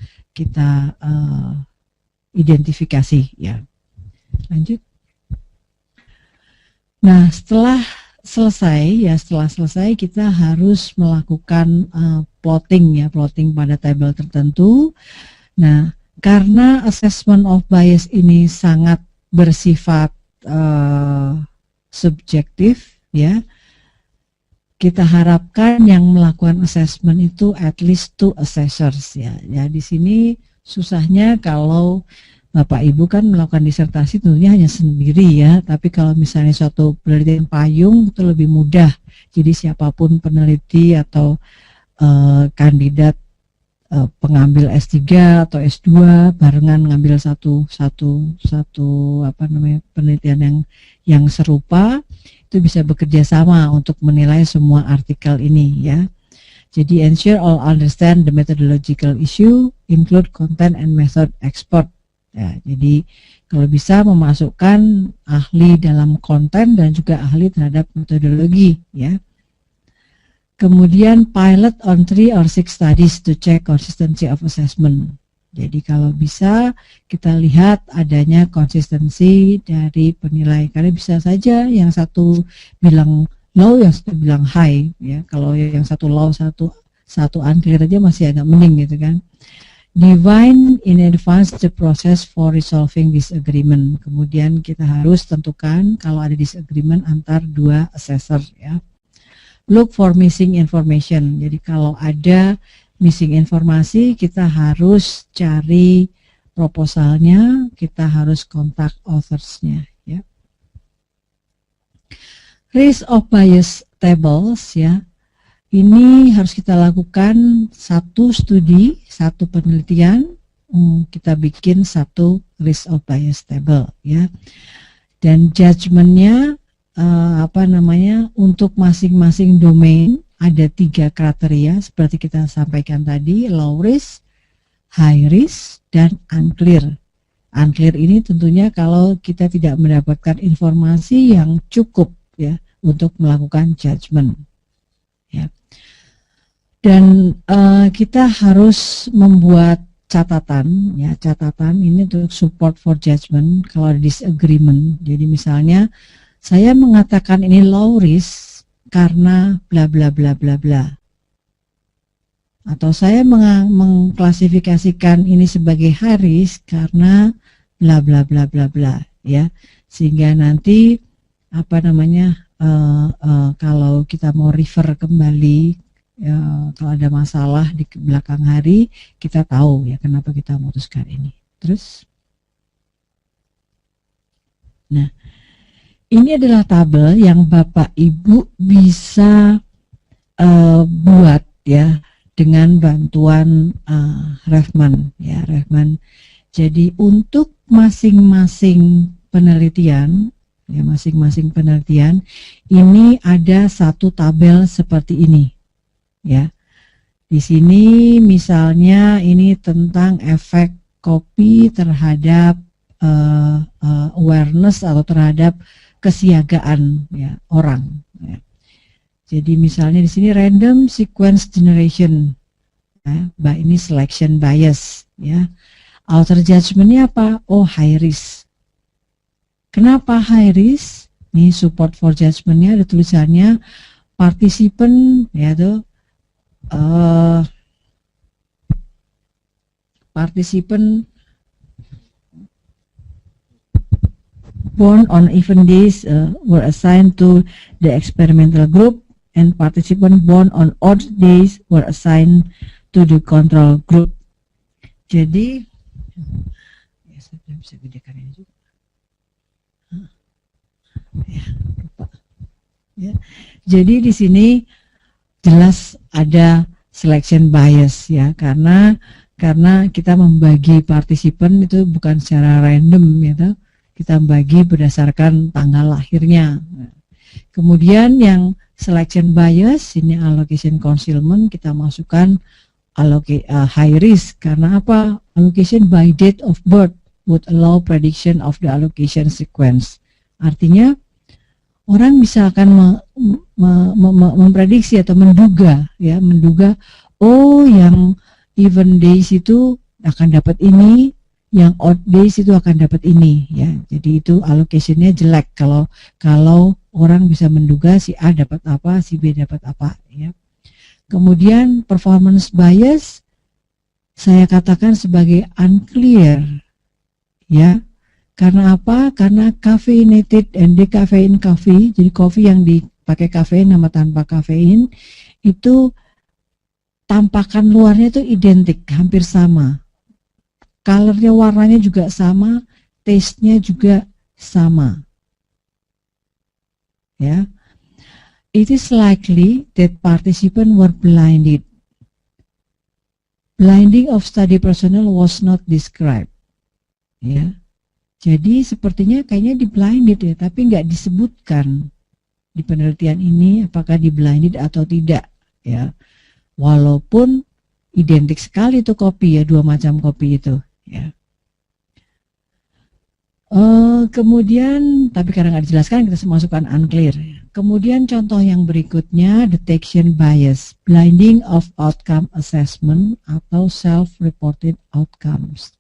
identifikasi ya. Lanjut. Nah, setelah selesai kita harus melakukan plotting pada tabel tertentu. Nah, karena assessment of bias ini sangat bersifat subjektif ya, kita harapkan yang melakukan assessment itu at least 2 assessors ya. Ya di sini susahnya kalau Bapak Ibu kan melakukan disertasi tentunya hanya sendiri ya, tapi kalau misalnya suatu penelitian payung itu lebih mudah. Jadi siapapun peneliti atau kandidat pengambil S3 atau S2 barengan ngambil satu penelitian yang serupa, itu bisa bekerja sama untuk menilai semua artikel ini ya. Jadi ensure all understand the methodological issue, include content and method expert. Ya, jadi kalau bisa memasukkan ahli dalam konten dan juga ahli terhadap metodologi ya. Kemudian pilot on 3 or 6 studies to check consistency of assessment. Jadi kalau bisa kita lihat adanya konsistensi dari penilai, karena bisa saja yang satu bilang low, yang satu bilang high ya. Kalau yang satu low, satu unclear aja masih agak mending gitu kan. Define in advance the process for resolving disagreement. Kemudian kita harus tentukan kalau ada disagreement antar 2 assessor ya. Look for missing information. Jadi kalau ada missing informasi, kita harus cari proposalnya, kita harus kontak authors-nya ya. Risk of bias tables ya. Ini harus kita lakukan satu studi, satu penelitian, kita bikin satu risk of bias table ya. Dan judgementnya untuk masing-masing domain ada 3 kriteria seperti kita sampaikan tadi, low risk, high risk, dan unclear. Unclear ini tentunya kalau kita tidak mendapatkan informasi yang cukup ya untuk melakukan judgement ya. Dan kita harus membuat catatan ya, catatan ini untuk support for judgment kalau ada disagreement. Jadi misalnya saya mengatakan ini low risk karena bla bla bla bla bla, atau saya mengklasifikasikan ini sebagai high risk karena bla bla bla bla bla ya, sehingga nanti kalau kita mau refer kembali ya, kalau ada masalah di belakang hari kita tahu ya kenapa kita memutuskan ini. Terus nah, ini adalah tabel yang Bapak Ibu bisa buat ya dengan bantuan Refman ya, Refman. Jadi untuk masing-masing penelitian ya, masing-masing penelitian ini ada satu tabel seperti ini ya. Di sini misalnya ini tentang efek kopi terhadap awareness atau terhadap kesiagaan ya, orang ya. Jadi misalnya di sini random sequence generation, ya, ini selection bias, ya. Outer judgment-nya apa? Oh, high risk. Kenapa high risk? Ini support for judgment-nya ada tulisannya participant, ya tuh, participant born on even days were assigned to the experimental group, and participant born on odd days were assigned to the control group. Jadi, ya saya bisa gedekan ini juga. Ya, lupa. Ya. Jadi di sini jelas ada selection bias, ya, karena kita membagi partisipan itu bukan secara random, ya, kita membagi berdasarkan tanggal lahirnya. Kemudian yang selection bias ini allocation concealment, kita masukkan high risk. Karena apa? Allocation by date of birth would allow prediction of the allocation sequence. Artinya orang bisa akan memprediksi atau menduga, ya, oh yang even days itu akan dapat ini, yang odd days itu akan dapat ini, ya. Jadi itu allocationnya jelek kalau orang bisa menduga si A dapat apa, si B dapat apa, ya. Kemudian performance bias saya katakan sebagai unclear, ya. Karena apa? Karena caffeinated and decaffeine coffee, jadi kopi yang dipakai kafein sama tanpa kafein itu tampakan luarnya itu identik, hampir sama. Colornya, warnanya juga sama, taste-nya juga sama. Ya. It is likely that participants were blinded. Blinding of study personnel was not described. Ya. Jadi sepertinya kayaknya di blinded, ya, tapi nggak disebutkan di penelitian ini apakah di blinded atau tidak, ya. Walaupun identik sekali itu kopi, ya, dua macam kopi itu, ya. Kemudian, tapi karena nggak dijelaskan kita masukkan unclear. Kemudian contoh yang berikutnya detection bias, blinding of outcome assessment atau self-reported outcomes.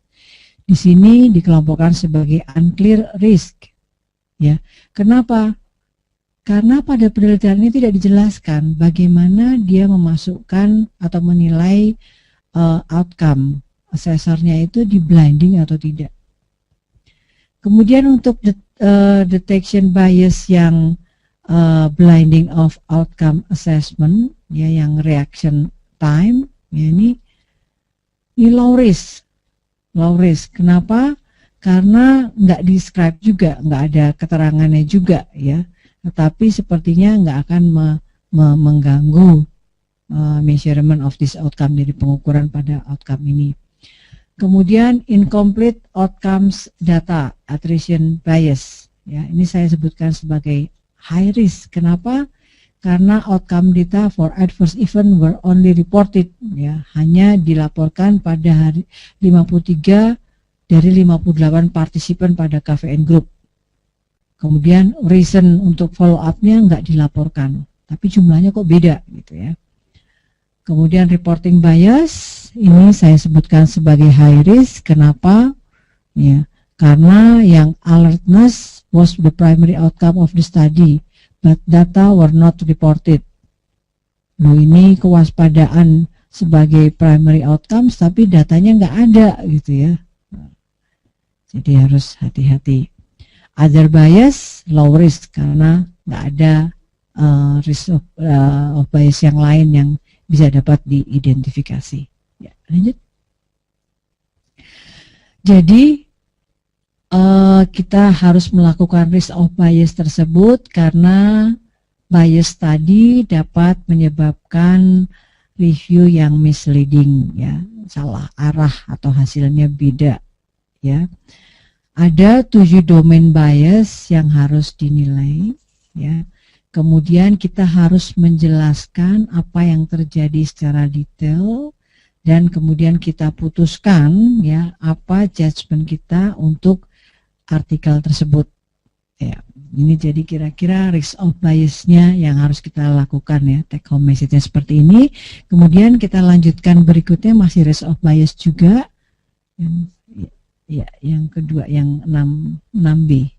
Di sini dikelompokkan sebagai unclear risk, ya. Kenapa? Karena pada penelitian ini tidak dijelaskan bagaimana dia memasukkan atau menilai outcome assessornya itu di blinding atau tidak. Kemudian untuk detection bias yang blinding of outcome assessment, ya, yang reaction time, ya, ini low risk. Low risk. Kenapa? Karena nggak describe juga, nggak ada keterangannya juga, ya. Tetapi sepertinya nggak akan mengganggu measurement of this outcome, dari pengukuran pada outcome ini. Kemudian incomplete outcomes data, attrition bias, ya, ini saya sebutkan sebagai high risk. Kenapa? Karena outcome data for adverse event were only reported, ya, hanya dilaporkan pada hari 53 dari 58 partisipan pada KVN group. Kemudian reason untuk follow up-nya nggak dilaporkan, tapi jumlahnya kok beda, gitu, ya. Kemudian reporting bias, ini saya sebutkan sebagai high risk. Kenapa? Ya, karena yang alertness was the primary outcome of the study, but data were not reported. Loh, ini kewaspadaan sebagai primary outcomes, tapi datanya nggak ada, gitu, ya. Jadi harus hati-hati. Other bias, low risk, karena nggak ada risk of bias yang lain yang bisa dapat diidentifikasi. Ya, lanjut. Jadi kita harus melakukan risk of bias tersebut karena bias tadi dapat menyebabkan review yang misleading, ya, salah arah atau hasilnya beda, ya. Ada 7 domain bias yang harus dinilai, ya. Kemudian kita harus menjelaskan apa yang terjadi secara detail dan kemudian kita putuskan, ya, apa judgement kita untuk artikel tersebut. Ya, ini jadi kira-kira risk of bias-nya yang harus kita lakukan ya, take home message-nya seperti ini. Kemudian kita lanjutkan berikutnya masih risk of bias juga. Yang kedua yang 6B.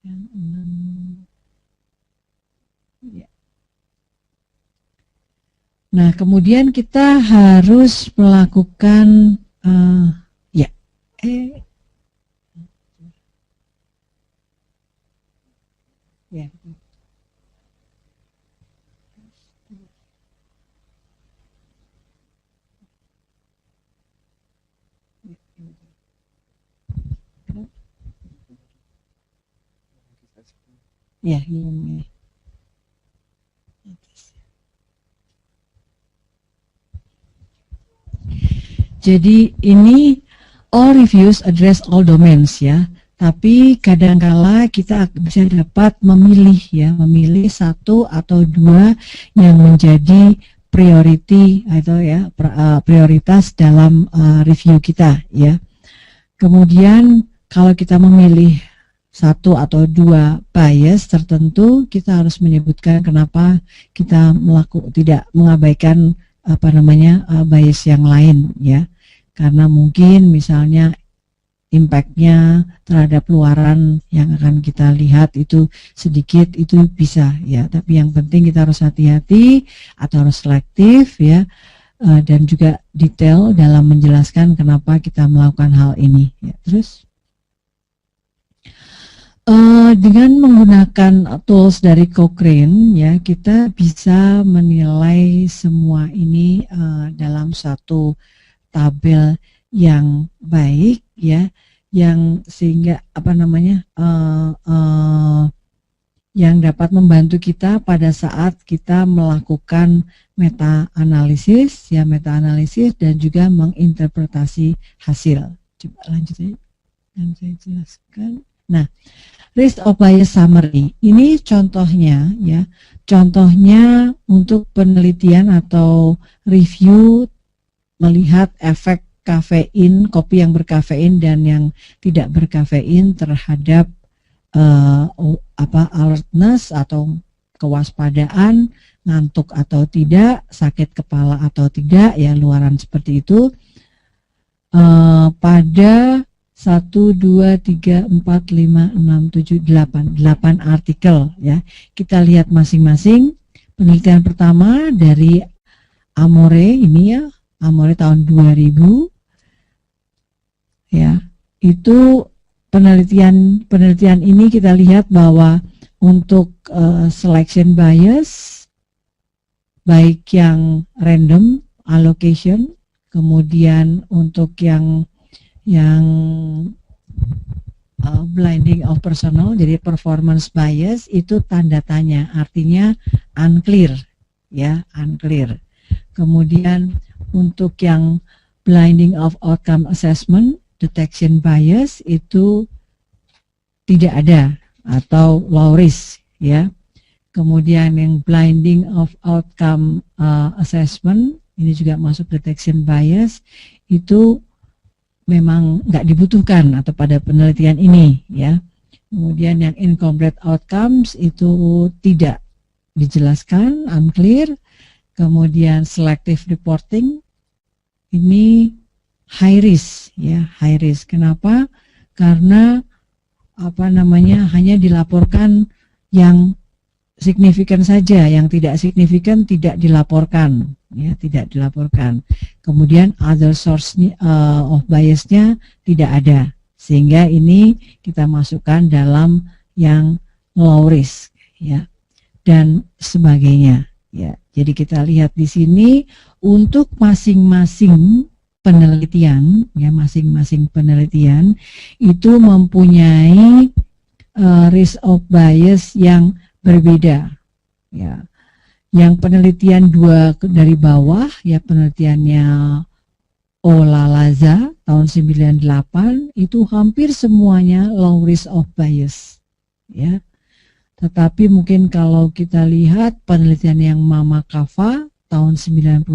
Yang 6. Ya. Nah, kemudian kita harus melakukan ini. Jadi ini all reviews address all domains ya. Tapi kadangkala kita bisa dapat memilih memilih satu atau dua yang menjadi priority atau prioritas dalam review kita ya. Kemudian kalau kita memilih satu atau dua bias tertentu, kita harus menyebutkan kenapa kita tidak mengabaikan bias yang lain ya. Karena mungkin misalnya impact-nya terhadap luaran yang akan kita lihat itu sedikit, itu bisa ya. Tapi yang penting kita harus hati-hati atau harus selektif ya, dan juga detail dalam menjelaskan kenapa kita melakukan hal ini ya. Terus dengan menggunakan tools dari Cochrane ya, kita bisa menilai semua ini dalam satu tabel yang baik ya, yang sehingga yang dapat membantu kita pada saat kita melakukan meta-analisis dan juga menginterpretasi hasil. Coba lanjut aja yang saya jelaskan. Nah, risk of bias summary ini contohnya ya, contohnya untuk penelitian atau review melihat efek kafein, kopi yang berkafein dan yang tidak berkafein terhadap alertness atau kewaspadaan, ngantuk atau tidak, sakit kepala atau tidak, ya luaran seperti itu. Pada 1, 2, 3, 4, 5, 6, 7, 8 artikel ya. Kita lihat masing-masing. Penelitian pertama dari Amore ini ya, Amore tahun 2000 ya. Itu penelitian ini kita lihat bahwa untuk selection bias baik yang random allocation, kemudian untuk yang blinding of personnel, jadi performance bias itu tanda tanya, artinya unclear ya, unclear. Kemudian untuk yang blinding of outcome assessment, detection bias itu tidak ada atau low risk ya. Kemudian yang blinding of outcome assessment ini juga masuk detection bias, itu memang nggak dibutuhkan atau pada penelitian ini ya. Kemudian yang incomplete outcomes itu tidak dijelaskan, unclear. Kemudian selective reporting ini high risk ya, high risk. Kenapa? Karena hanya dilaporkan yang signifikan saja, yang tidak signifikan tidak dilaporkan ya, tidak dilaporkan. Kemudian other source of biasnya tidak ada, sehingga ini kita masukkan dalam yang low risk ya, dan sebagainya ya. Jadi kita lihat di sini untuk masing-masing penelitian ya, masing-masing penelitian itu mempunyai risk of bias yang berbeda ya. Yang penelitian 2 dari bawah ya, penelitiannya Olalaza tahun 98 itu hampir semuanya low risk of bias ya. Tetapi mungkin kalau kita lihat penelitian yang Mama Kava tahun 99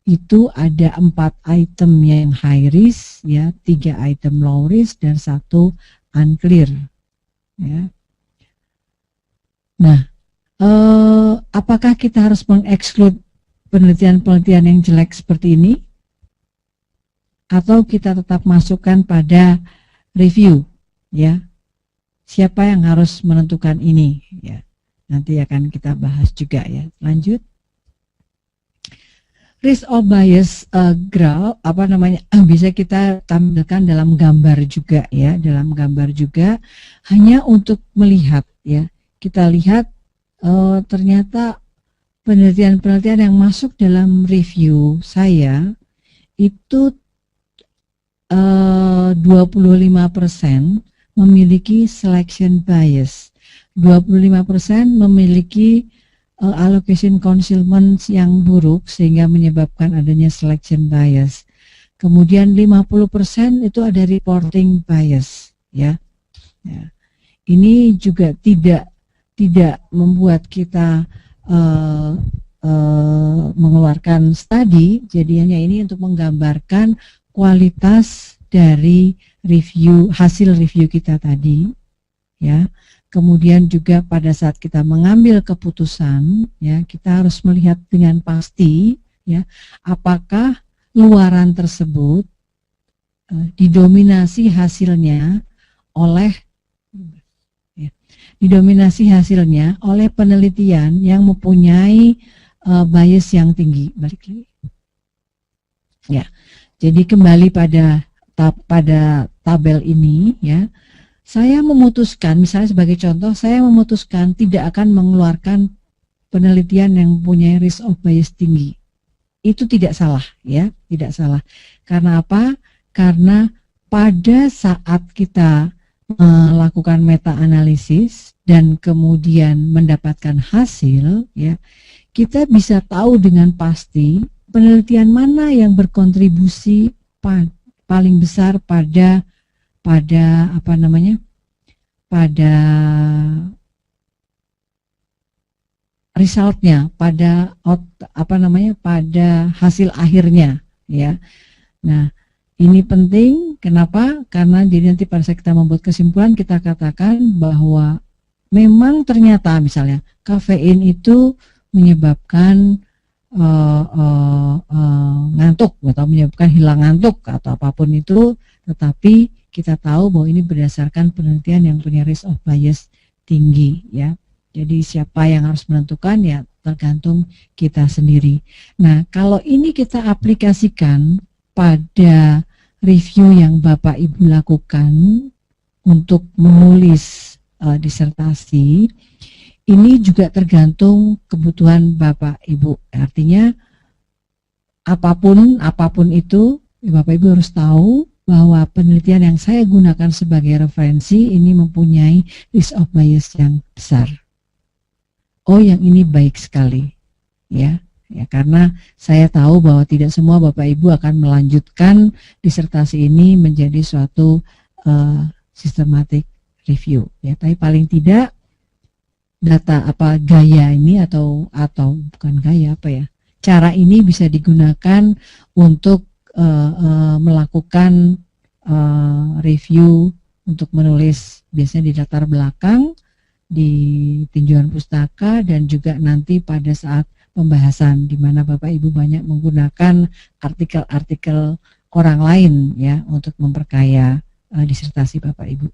itu ada 4 item yang high risk, ya, 3 item low risk, dan 1 unclear. Ya. Nah, apakah kita harus mengeksklud penelitian-penelitian yang jelek seperti ini? Atau kita tetap masukkan pada review, ya? Siapa yang harus menentukan ini? Ya, nanti akan kita bahas juga, ya. Lanjut. Risk of bias graph bisa kita tampilkan dalam gambar juga, ya, dalam gambar juga, hanya untuk melihat, ya. Kita lihat ternyata penelitian-penelitian yang masuk dalam review saya itu 25% memiliki selection bias, 25% memiliki allocation concealment yang buruk sehingga menyebabkan adanya selection bias. Kemudian 50% itu ada reporting bias, ya. Ya. Ini juga tidak membuat kita mengeluarkan studi, jadi hanya ini untuk menggambarkan kualitas dari hasil review kita tadi, ya. Kemudian juga pada saat kita mengambil keputusan, ya, kita harus melihat dengan pasti, ya, apakah luaran tersebut didominasi hasilnya oleh penelitian yang mempunyai bias yang tinggi. Balik lagi. Ya. Jadi kembali pada tabel ini, ya. Saya memutuskan, misalnya sebagai contoh, saya memutuskan tidak akan mengeluarkan penelitian yang mempunyai risk of bias tinggi. Itu tidak salah, ya, tidak salah. Karena apa? Karena pada saat kita melakukan meta-analisis dan kemudian mendapatkan hasil, ya, kita bisa tahu dengan pasti penelitian mana yang berkontribusi paling besar pada resultnya, pada hasil akhirnya, ya. Nah, ini penting. Kenapa? Karena jadi nanti pada saat kita membuat kesimpulan, kita katakan bahwa memang ternyata misalnya kafein itu menyebabkan ngantuk atau menyebabkan hilang ngantuk atau apapun itu, tetapi kita tahu bahwa ini berdasarkan penelitian yang punya risk of bias tinggi, ya. Jadi siapa yang harus menentukan, ya, tergantung kita sendiri. Nah, kalau ini kita aplikasikan pada review yang Bapak Ibu lakukan untuk menulis disertasi, ini juga tergantung kebutuhan Bapak Ibu. Artinya apapun itu, Bapak Ibu harus tahu bahwa penelitian yang saya gunakan sebagai referensi ini mempunyai risk of bias yang besar. Oh, yang ini baik sekali, ya, karena saya tahu bahwa tidak semua Bapak Ibu akan melanjutkan disertasi ini menjadi suatu systematic review, ya. Tapi paling tidak gaya ini atau bukan gaya, cara ini bisa digunakan untuk melakukan review untuk menulis, biasanya di latar belakang, di tinjauan pustaka, dan juga nanti pada saat pembahasan di mana Bapak Ibu banyak menggunakan artikel-artikel orang lain, ya, untuk memperkaya disertasi Bapak Ibu.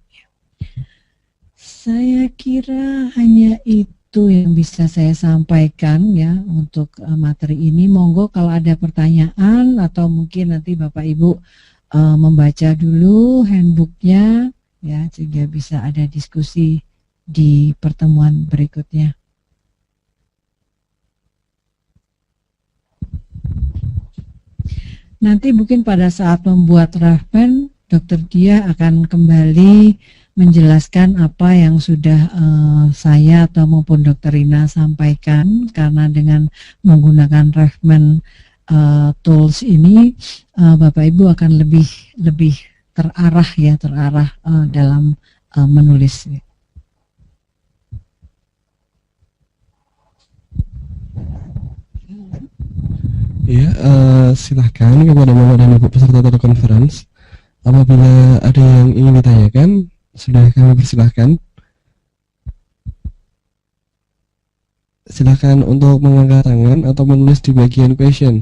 Saya kira hanya itu yang bisa saya sampaikan, ya, untuk materi ini. Monggo kalau ada pertanyaan atau mungkin nanti Bapak Ibu membaca dulu handbooknya, ya, sehingga bisa ada diskusi di pertemuan berikutnya. Nanti mungkin pada saat membuat referensi, Dr. Dia akan kembali menjelaskan apa yang sudah saya atau maupun Dr. Rina sampaikan, karena dengan menggunakan referensi tools ini Bapak Ibu akan lebih terarah, ya, dalam menulis. Ya, silahkan kepada Bapak dan Ibu peserta telekonferensi. Apabila ada yang ingin ditanyakan, sudah kami persilahkan. Silahkan untuk mengangkat tangan atau menulis di bagian question.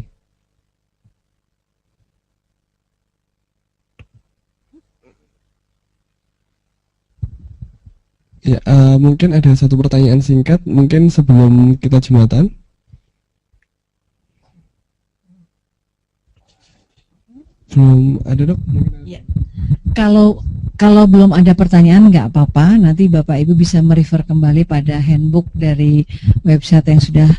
Ya, mungkin ada satu pertanyaan singkat, mungkin sebelum kita jumatan. Belum ada, Dok? Ya. Kalau belum ada pertanyaan nggak apa-apa, nanti Bapak Ibu bisa merefer kembali pada handbook dari website yang sudah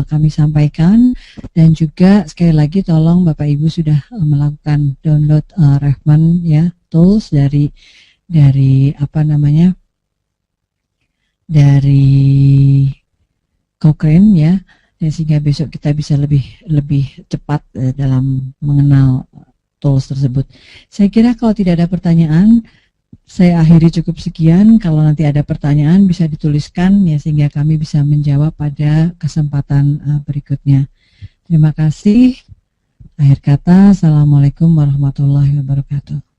kami sampaikan, dan juga sekali lagi tolong Bapak Ibu sudah melakukan download Rehman ya tools dari apa namanya, dari Cochrane ya, dan sehingga besok kita bisa lebih cepat dalam mengenal tools tersebut. Saya kira kalau tidak ada pertanyaan, saya akhiri cukup sekian. Kalau nanti ada pertanyaan bisa dituliskan ya, sehingga kami bisa menjawab pada kesempatan berikutnya. Terima kasih. Akhir kata, Assalamualaikum warahmatullahi wabarakatuh.